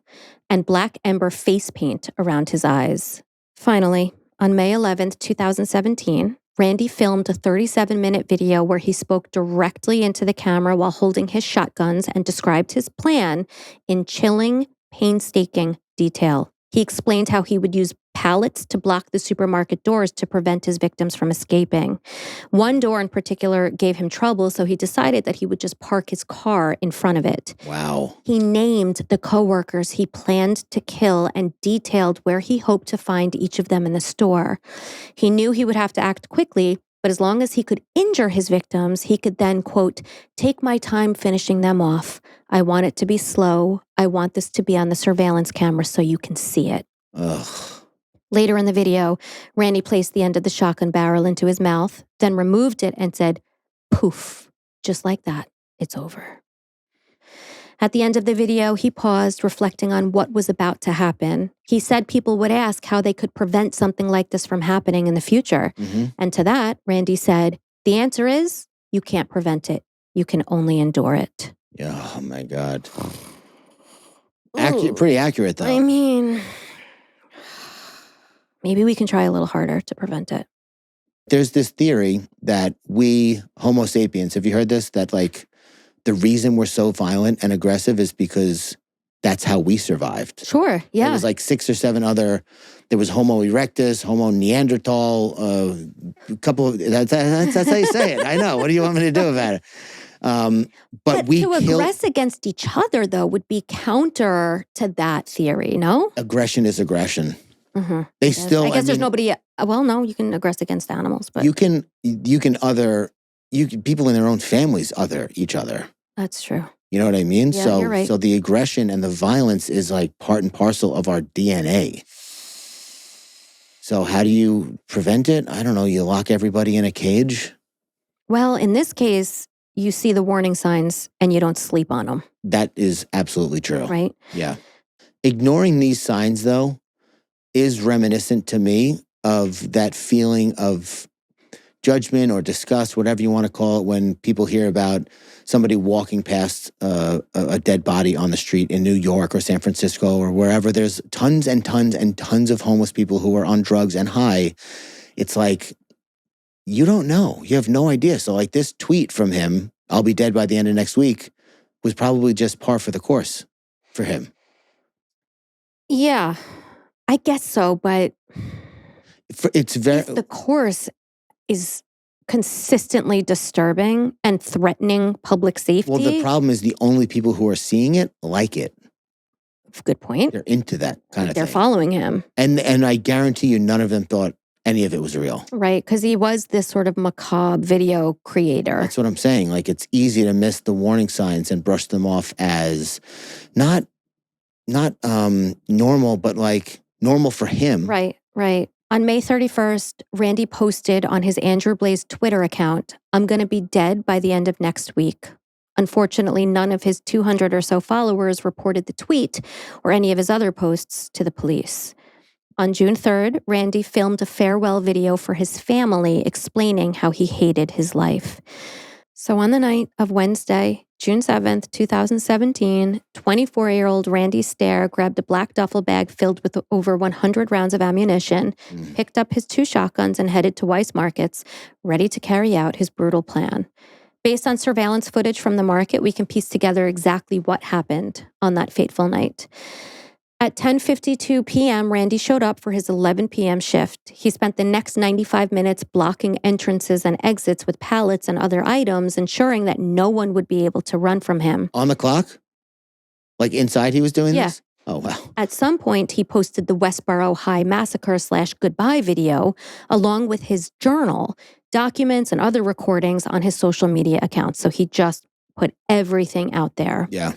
and black ember face paint around his eyes. Finally, on May 11th, 2017, Randy filmed a 37-minute video where he spoke directly into the camera while holding his shotguns and described his plan in chilling, painstaking detail. He explained how he would use pallets to block the supermarket doors to prevent his victims from escaping. One door in particular gave him trouble, so he decided that he would just park his car in front of it. Wow. He named the coworkers he planned to kill and detailed where he hoped to find each of them in the store. He knew he would have to act quickly, but as long as he could injure his victims, he could then, quote, "take my time finishing them off. I want it to be slow. I want this to be on the surveillance camera so you can see it." Ugh. Later in the video, Randy placed the end of the shotgun barrel into his mouth, then removed it and said, "Poof." Just like that, it's over. At the end of the video, he paused, reflecting on what was about to happen. He said people would ask how they could prevent something like this from happening in the future. And to that, Randy said, "The answer is, you can't prevent it. You can only endure it." Yeah, oh my God. Pretty accurate, though. I mean, maybe we can try a little harder to prevent it. There's this theory that we, Homo sapiens, have you heard this? That like the reason we're so violent and aggressive is because that's how we survived. Sure, yeah. There was like 6 or 7 other, there was Homo erectus, Homo Neanderthal, a couple of, that's how you say it. I know. What do you want me to do about it? But we to aggress against each other, though, would be counter to that theory, no? Aggression is aggression. They still. I guess there's nobody. Well, no, you can aggress against animals, but you can people in their own families other each other. That's true. You know what I mean? Yeah, you're right. So the aggression and the violence is like part and parcel of our DNA. So how do you prevent it? I don't know. You lock everybody in a cage? Well, in this case, you see the warning signs and you don't sleep on them. That is absolutely true. Right? Yeah. Ignoring these signs, though, is reminiscent to me of that feeling of judgment or disgust, whatever you want to call it, when people hear about somebody walking past a dead body on the street in New York or San Francisco or wherever. There's tons and tons and tons of homeless people who are on drugs and high. It's like, you don't know. You have no idea. So like this tweet from him, I'll be dead by the end of next week, was probably just par for the course for him. Yeah, I guess so, but it's very... if the course is consistently disturbing and threatening public safety. Well, the problem is the only people who are seeing it like it. Good point. They're into that kind of thing. They're following him. And I guarantee you none of them thought any of it was real. Right, because he was this sort of macabre video creator. That's what I'm saying. Like, it's easy to miss the warning signs and brush them off as not normal, but like normal for him. Right. On May 31st, Randy posted on his Andrew Blaze Twitter account, "I'm going to be dead by the end of next week." Unfortunately, none of his 200 or so followers reported the tweet or any of his other posts to the police. On June 3rd, Randy filmed a farewell video for his family explaining how he hated his life. So on the night of Wednesday, June 7th, 2017, 24-year-old Randy Stair grabbed a black duffel bag filled with over 100 rounds of ammunition, picked up his 2 shotguns, and headed to Weis Markets, ready to carry out his brutal plan. Based on surveillance footage from the market, we can piece together exactly what happened on that fateful night. At 10:52 p.m., Randy showed up for his 11 p.m. shift. He spent the next 95 minutes blocking entrances and exits with pallets and other items, ensuring that no one would be able to run from him. On the clock? Like inside he was doing this? Oh, wow. At some point, he posted the Westboro High massacre / goodbye video, along with his journal, documents, and other recordings on his social media accounts. So he just put everything out there. Yeah.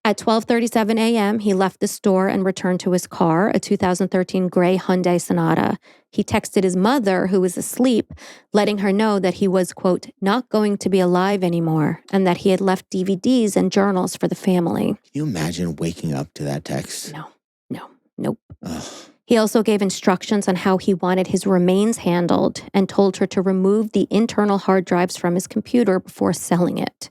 At 12:37 a.m., he left the store and returned to his car, a 2013 gray Hyundai Sonata. He texted his mother, who was asleep, letting her know that he was, quote, not going to be alive anymore, and that he had left DVDs and journals for the family. Can you imagine waking up to that text? Nope. He also gave instructions on how he wanted his remains handled and told her to remove the internal hard drives from his computer before selling it.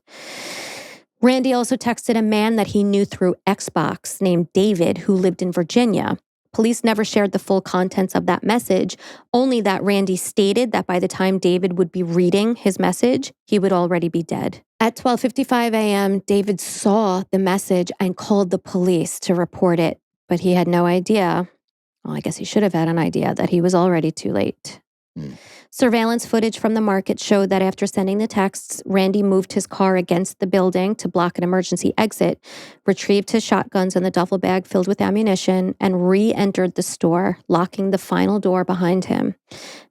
Randy also texted a man that he knew through Xbox named David, who lived in Virginia. Police never shared the full contents of that message, only that Randy stated that by the time David would be reading his message, he would already be dead. At 12:55 a.m., David saw the message and called the police to report it, but he had no idea. Well, I guess he should have had an idea that he was already too late. Surveillance footage from the market showed that after sending the texts, Randy moved his car against the building to block an emergency exit, retrieved his shotguns and the duffel bag filled with ammunition, and re-entered the store, locking the final door behind him.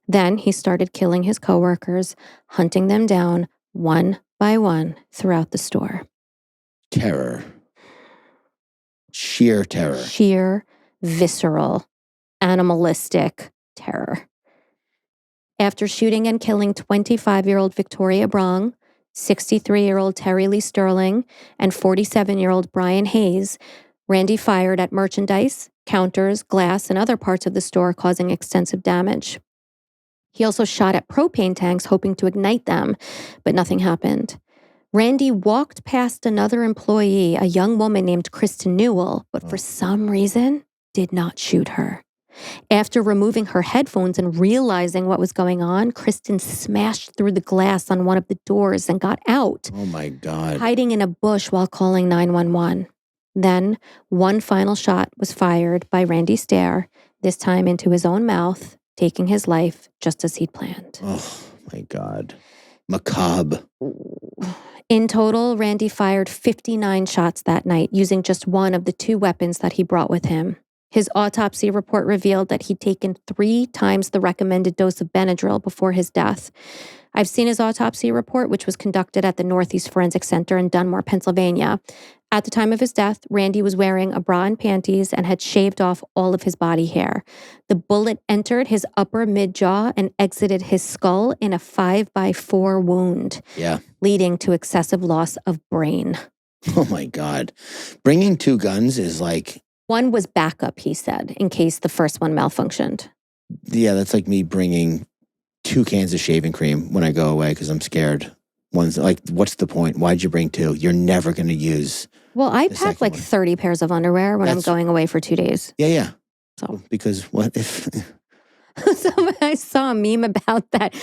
Then he started killing his coworkers, hunting them down one by one throughout the store. Terror. Sheer terror. Sheer, visceral, animalistic terror. After shooting and killing 25-year-old Victoria Brong, 63-year-old Terry Lee Sterling, and 47-year-old Brian Hayes, Randy fired at merchandise, counters, glass, and other parts of the store, causing extensive damage. He also shot at propane tanks, hoping to ignite them, but nothing happened. Randy walked past another employee, a young woman named Kristen Newell, but for some reason did not shoot her. After removing her headphones and realizing what was going on, Kristen smashed through the glass on one of the doors and got out. Oh my God. Hiding in a bush while calling 911. Then, one final shot was fired by Randy Stair, this time into his own mouth, taking his life just as he'd planned. Oh my God. Macabre. In total, Randy fired 59 shots that night, using just one of the 2 weapons that he brought with him. His autopsy report revealed that he'd taken 3 times the recommended dose of Benadryl before his death. I've seen his autopsy report, which was conducted at the Northeast Forensic Center in Dunmore, Pennsylvania. At the time of his death, Randy was wearing a bra and panties and had shaved off all of his body hair. The bullet entered his upper mid-jaw and exited his skull in a 5x4 wound, leading to excessive loss of brain. Oh my God. Bringing 2 guns is like... One was backup, he said, in case the first one malfunctioned. Yeah, that's like me bringing 2 cans of shaving cream when I go away because I'm scared. One's like, what's the point? Why'd you bring 2? You're never going to use. Well, I pack like 30 pairs of underwear when I'm going away for 2 days. Yeah. So because what if? So I saw a meme about that.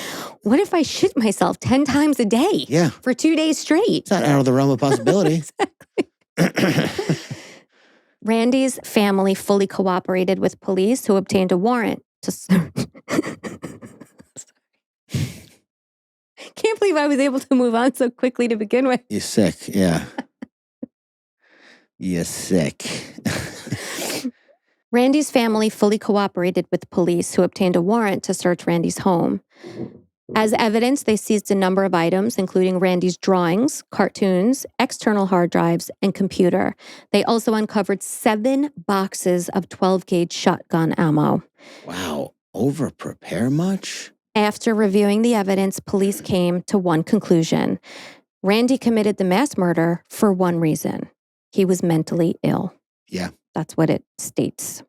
What if I shit myself 10 times a day? Yeah. For 2 days straight. It's not out of the realm of possibility. Exactly. Randy's family fully cooperated with police, who obtained a warrant to search. Can't believe I was able to move on so quickly to begin with. You're sick, yeah. You're sick. Randy's family fully cooperated with police, who obtained a warrant to search Randy's home. As evidence, they seized a number of items, including Randy's drawings, cartoons, external hard drives, and computer. They also uncovered 7 boxes of 12-gauge shotgun ammo. Wow. Over-prepare much? After reviewing the evidence, police came to one conclusion. Randy committed the mass murder for one reason. He was mentally ill. Yeah. That's what it states.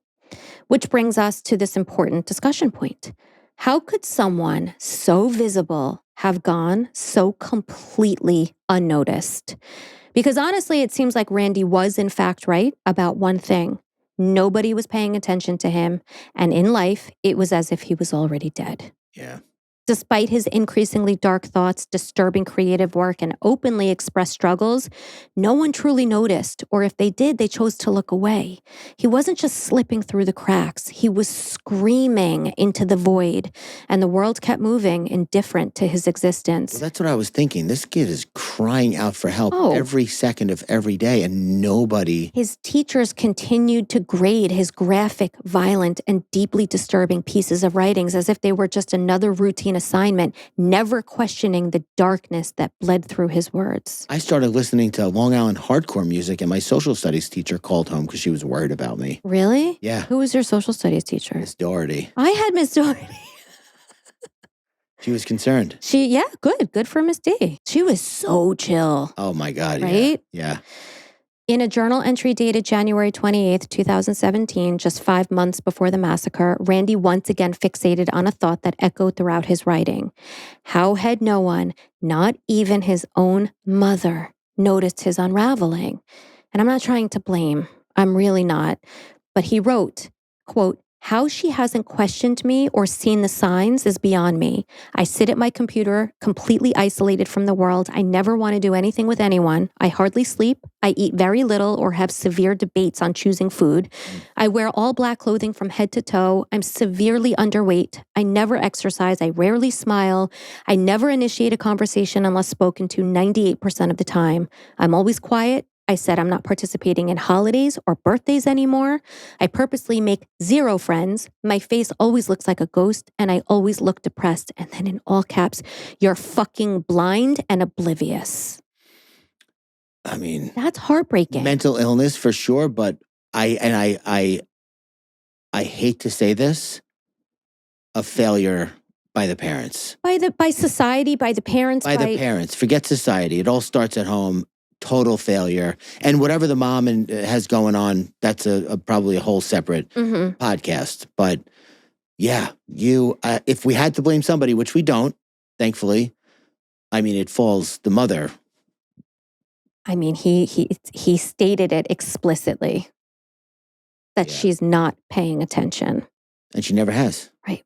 Which brings us to this important discussion point. How could someone so visible have gone so completely unnoticed? Because honestly, it seems like Randy was in fact right about one thing. Nobody was paying attention to him, and in life, it was as if he was already dead. Yeah. Despite his increasingly dark thoughts, disturbing creative work, and openly expressed struggles, no one truly noticed, or if they did, they chose to look away. He wasn't just slipping through the cracks, he was screaming into the void, and the world kept moving, indifferent to his existence. Well, that's what I was thinking. This kid is crying out for help every second of every day, and nobody... His teachers continued to grade his graphic, violent, and deeply disturbing pieces of writings as if they were just another routine assignment, never questioning the darkness that bled through his words. I started listening to Long Island hardcore music, and my social studies teacher called home because she was worried about me. Really? Yeah. Who was your social studies teacher? Miss Doherty. I had Miss Doherty. She was concerned. Good for Miss D. She was so chill. Oh my God. Right? Yeah. In a journal entry dated January 28th, 2017, just 5 months before the massacre, Randy once again fixated on a thought that echoed throughout his writing. How had no one, not even his own mother, noticed his unraveling? And I'm not trying to blame. I'm really not. But he wrote, quote, "How she hasn't questioned me or seen the signs is beyond me. I sit at my computer, completely isolated from the world. I never want to do anything with anyone. I hardly sleep. I eat very little or have severe debates on choosing food. I wear all black clothing from head to toe. I'm severely underweight. I never exercise. I rarely smile. I never initiate a conversation unless spoken to 98% of the time. I'm always quiet. I said I'm not participating in holidays or birthdays anymore. I purposely make 0 friends. My face always looks like a ghost, and I always look depressed." And then in all caps, "You're fucking blind and oblivious." I mean, that's heartbreaking. Mental illness for sure, but I hate to say this, a failure by the parents. By society, by the parents. By the parents. Forget society. It all starts at home. Total failure. And whatever the mom has going on, that's probably a whole separate podcast. But yeah, if we had to blame somebody, which we don't, thankfully, I mean, it falls the mother. I mean, he stated it explicitly that she's not paying attention. And she never has. Right.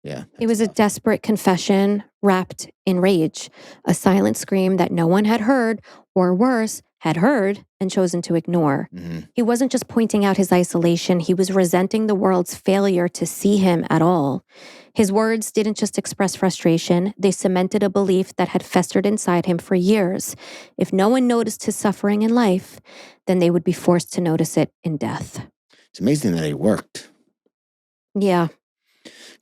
Yeah. It was a desperate confession wrapped in rage, a silent scream that no one had heard, or worse, had heard and chosen to ignore. He wasn't just pointing out his isolation, he was resenting the world's failure to see him at all. His words didn't just express frustration, they cemented a belief that had festered inside him for years. If no one noticed his suffering in life, then they would be forced to notice it in death. It's amazing that it worked. Yeah.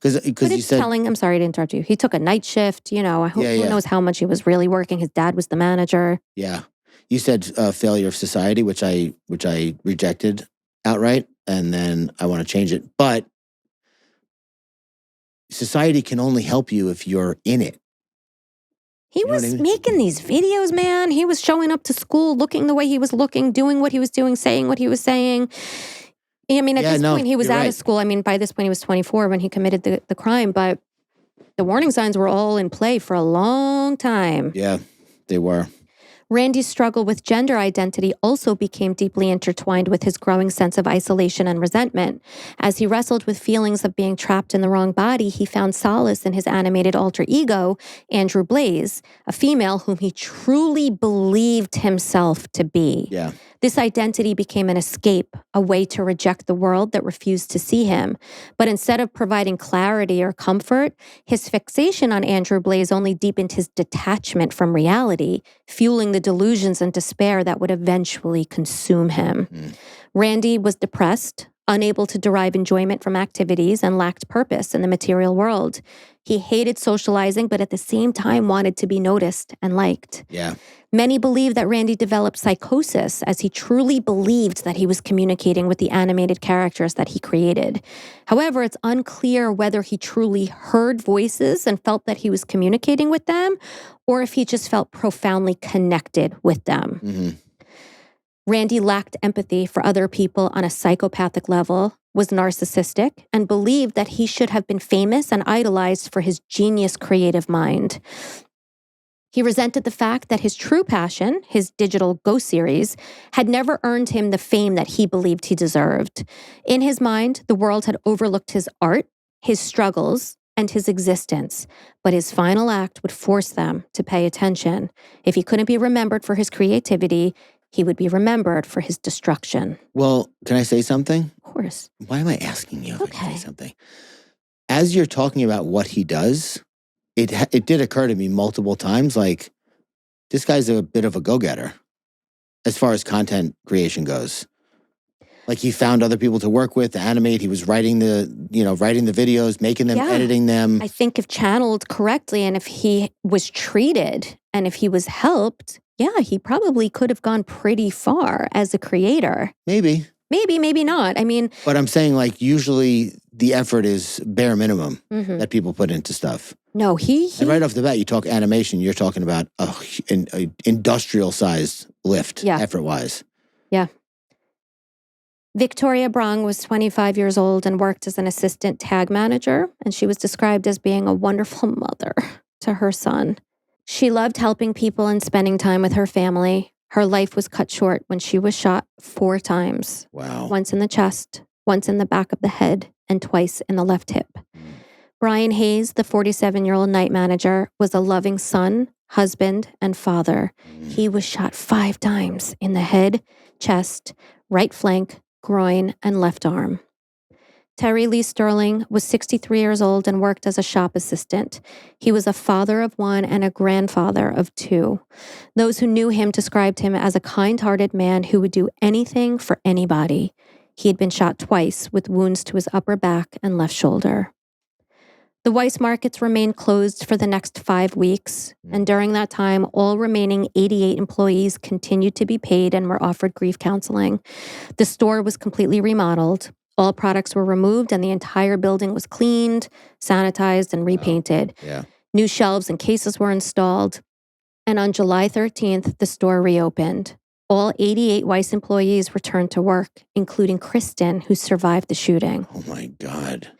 But it's telling, I'm sorry to interrupt you. He took a night shift, who knows how much he was really working. His dad was the manager. Yeah. You said failure of society, which I rejected outright, and then I want to change it. But society can only help you if you're in it. He was making these videos, man. He was showing up to school, looking the way he was looking, doing what he was doing, saying what he was saying. I mean, at this point, he was out of school. I mean, by this point, he was 24 when he committed the crime. But The warning signs were all in play for a long time. Yeah, they were. Randy's struggle with gender identity also became deeply intertwined with his growing sense of isolation and resentment. As he wrestled with feelings of being trapped in the wrong body, he found solace in his animated alter ego, Andrew Blaze, a female whom he truly believed himself to be. Yeah. This identity became an escape, a way to reject the world that refused to see him. But instead of providing clarity or comfort, his fixation on Andrew Blaze only deepened his detachment from reality, fueling the delusions and despair that would eventually consume him. Randy was depressed, unable to derive enjoyment from activities, and lacked purpose in the material world. He hated socializing, but at the same time wanted to be noticed and liked. Yeah. Many believe that Randy developed psychosis as he truly believed that he was communicating with the animated characters that he created. However, it's unclear whether he truly heard voices and felt that he was communicating with them, or if he just felt profoundly connected with them. Mm-hmm. Randy lacked empathy for other people on a psychopathic level, was narcissistic, and believed that he should have been famous and idolized for his genius creative mind. He resented the fact that his true passion, his digital ghost series, had never earned him the fame that he believed he deserved. In his mind, the world had overlooked his art, his struggles, and his existence, but his final act would force them to pay attention. If he couldn't be remembered for his creativity, he would be remembered for his destruction. Well, can I say something? Of course. Why am I asking you if I can Okay. say something? As you're talking about what he does, it did occur to me multiple times, like, this guy's a bit of a go-getter as far as content creation goes. Like, he found other people to work with, to animate. He was writing the videos, making them, editing them. I think if channeled correctly and if he was treated and if he was helped, he probably could have gone pretty far as a creator. Maybe. Maybe not. I mean... But I'm saying, like, usually the effort is bare minimum that people put into stuff. No, And right off the bat, you talk animation, you're talking about an industrial-sized lift, effort-wise. Yeah. Victoria Brong was 25 years old and worked as an assistant tag manager, and she was described as being a wonderful mother to her son. She loved helping people and spending time with her family. Her life was cut short when she was shot 4 times. Wow. Once in the chest, once in the back of the head, and twice in the left hip. Brian Hayes, the 47-year-old night manager, was a loving son, husband, and father. He was shot 5 times in the head, chest, right flank, groin, and left arm. Terry Lee Sterling was 63 years old and worked as a shop assistant. He was a father of 1 and a grandfather of 2. Those who knew him described him as a kind-hearted man who would do anything for anybody. He had been shot twice with wounds to his upper back and left shoulder. The Weis Markets remained closed for the next 5 weeks, and during that time, all remaining 88 employees continued to be paid and were offered grief counseling. The store was completely remodeled. All products were removed, and the entire building was cleaned, sanitized, and repainted. Wow. Yeah. New shelves and cases were installed. And on July 13th, the store reopened. All 88 Weis employees returned to work, including Kristen, who survived the shooting. Oh, my God.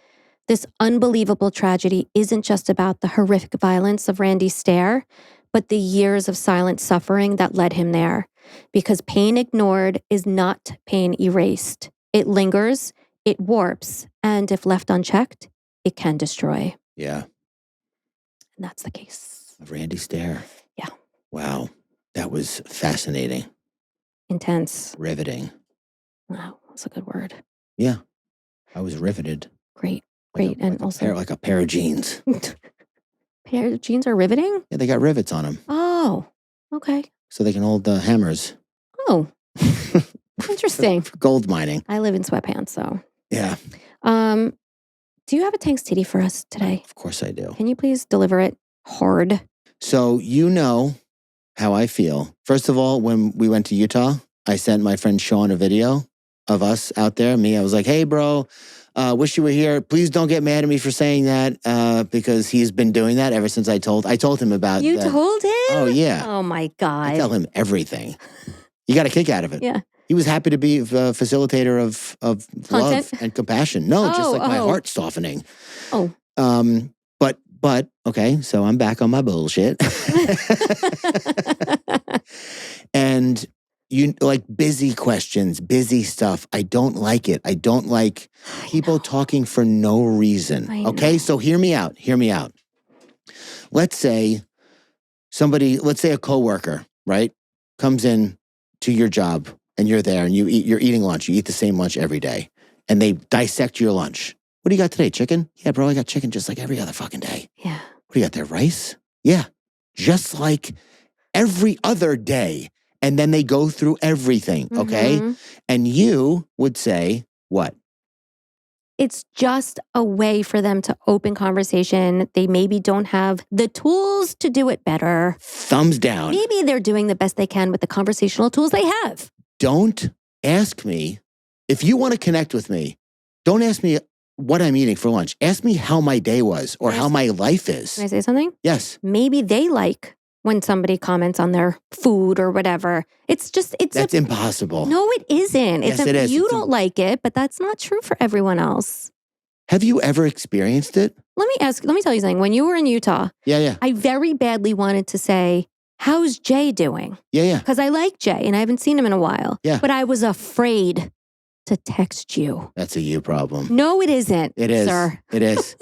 This unbelievable tragedy isn't just about the horrific violence of Randy Stair, but the years of silent suffering that led him there. Because pain ignored is not pain erased. It lingers, it warps, and if left unchecked, it can destroy. Yeah. And that's the case. Of Randy Stair. Yeah. Wow. That was fascinating. Intense. Riveting. Wow, that's a good word. Yeah. I was riveted. Great. Like a pair of jeans. Pair of jeans are riveting? Yeah, they got rivets on them. Oh, okay. So they can hold the hammers. Oh, interesting. For gold mining. I live in sweatpants, so. Yeah. Do you have a Tanks Titty for us today? Of course I do. Can you please deliver it hard? So you know how I feel. First of all, when we went to Utah, I sent my friend Sean a video of us out there. I was like, hey, bro, wish you were here. Please don't get mad at me for saying that because he's been doing that ever since I told him about You told him? Oh, yeah. Oh, my God. I tell him everything. You got a kick out of it. Yeah. He was happy to be a facilitator of love and compassion. No, just like my heart softening. Oh. But But, okay, so I'm back on my bullshit. And you like busy questions, busy stuff. I don't like it. I don't like people talking for no reason. Okay, so hear me out. Hear me out. Let's say a coworker, right, comes in to your job and you're there and you're eating lunch. You eat the same lunch every day and they dissect your lunch. What do you got today? Chicken? Yeah, bro, I got chicken just like every other fucking day. Yeah. What do you got there? Rice? Yeah, just like every other day. And then they go through everything, okay? Mm-hmm. And you would say, what? It's just a way for them to open conversation. They maybe don't have the tools to do it better. Thumbs down. Maybe they're doing the best they can with the conversational tools they have. Don't ask me, if you want to connect with me, don't ask me what I'm eating for lunch. Ask me how my day was or how my life is. Can I say something? Yes. Maybe they like when somebody comments on their food or whatever. That's impossible. No, it isn't. Yes, it is. You don't like it, but that's not true for everyone else. Have you ever experienced it? Let me tell you something. When you were in Utah, I very badly wanted to say, how's Jay doing? Yeah. Because I like Jay and I haven't seen him in a while. Yeah. But I was afraid to text you. That's a you problem. No, it isn't. It is. Sir. It is.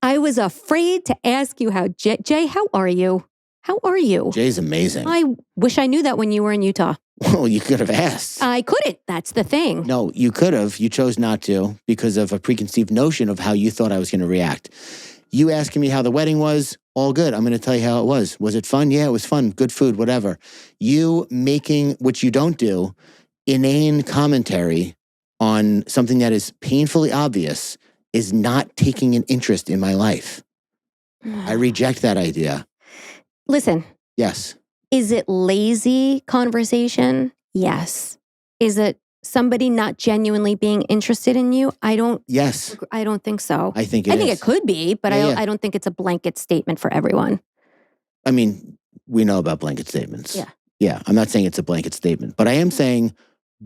I was afraid to ask you how Jay, how are you? How are you? Jay's amazing. I wish I knew that when you were in Utah. Well, you could have asked. I couldn't. That's the thing. No, you could have. You chose not to because of a preconceived notion of how you thought I was going to react. You asking me how the wedding was, all good. I'm going to tell you how it was. Was it fun? Yeah, it was fun. Good food, whatever. You making, which you don't do, inane commentary on something that is painfully obvious is not taking an interest in my life. I reject that idea. Listen. Yes. Is it lazy conversation? Yes. Is it somebody not genuinely being interested in you? Yes. I don't think so. I think it could be, but I don't think it's a blanket statement for everyone. I mean, we know about blanket statements. Yeah. Yeah. I'm not saying it's a blanket statement, but I am saying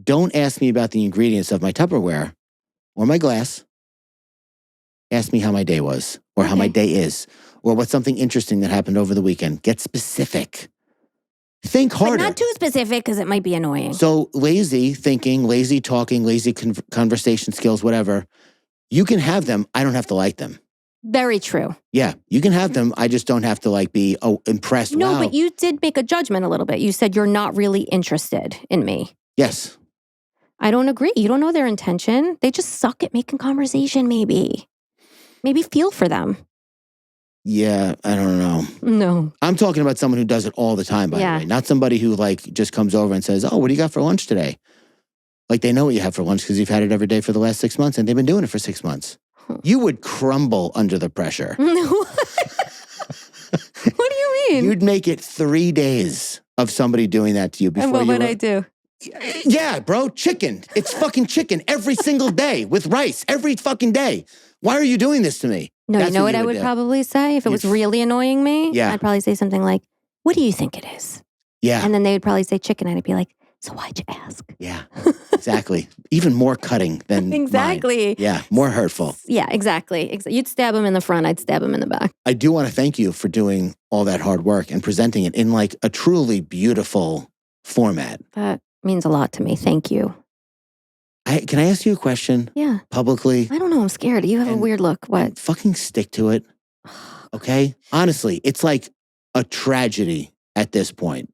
don't ask me about the ingredients of my Tupperware or my glass. Ask me how my day was or how my day is or what's something interesting that happened over the weekend. Get specific. Think harder. But not too specific because it might be annoying. So lazy thinking, lazy talking, lazy conversation skills, whatever, you can have them. I don't have to like them. Very true. Yeah, you can have them. I just don't have to be impressed. No, wow. But you did make a judgment a little bit. You said you're not really interested in me. Yes. I don't agree. You don't know their intention. They just suck at making conversation, maybe. Maybe feel for them. Yeah, I don't know. No. I'm talking about someone who does it all the time, by the way. Not somebody who just comes over and says, oh, what do you got for lunch today? Like they know what you have for lunch because you've had it every day for the last 6 months and they've been doing it for 6 months. You would crumble under the pressure. What do you mean? You'd make it 3 days of somebody doing that to you before and what would I do? Yeah, bro, chicken. It's fucking chicken every single day with rice every fucking day. Why are you doing this to me? No, That's you know what I would would do. probably say if it was really annoying me? Yeah. I'd probably say something like, what do you think it is? Yeah. And then they would probably say chicken and I'd be like, so why'd you ask? Yeah, exactly. Even more cutting than Exactly. mine. Yeah, more hurtful. Yeah, exactly. You'd stab him in the front, I'd stab him in the back. I do want to thank you for doing all that hard work and presenting it in a truly beautiful format. That means a lot to me. Thank you. Can I ask you a question? Yeah. Publicly? I don't know. I'm scared. You have a weird look. What? Fucking stick to it. Okay? Honestly, it's like a tragedy at this point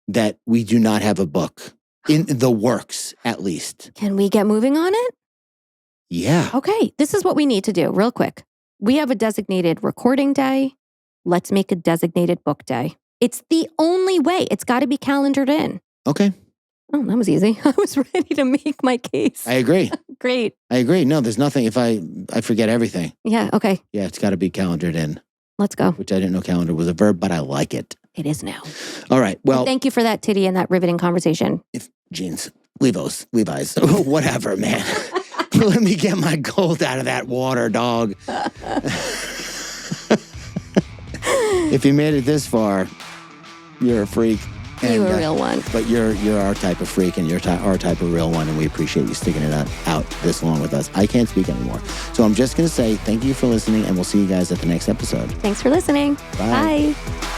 that we do not have a book in the works, at least. Can we get moving on it? Yeah. Okay. This is what we need to do real quick. We have a designated recording day. Let's make a designated book day. It's the only way. It's got to be calendared in. Okay. Oh, that was easy. I was ready to make my case. I agree. Great. I agree. No, there's nothing. If I forget everything. Yeah, okay. Yeah, it's got to be calendared in. Let's go. Which I didn't know calendar was a verb, but I like it. It is now. All right. Well, thank you for that, Titty, and that riveting conversation. If jeans, Levi's, whatever, man. Let me get my gold out of that water, dog. If you made it this far, you're a freak. You a real one. But you're our type of freak, and you're our type of real one, and we appreciate you sticking it out this long with us. I can't speak anymore. So I'm just going to say thank you for listening, and we'll see you guys at the next episode. Thanks for listening. Bye. Bye.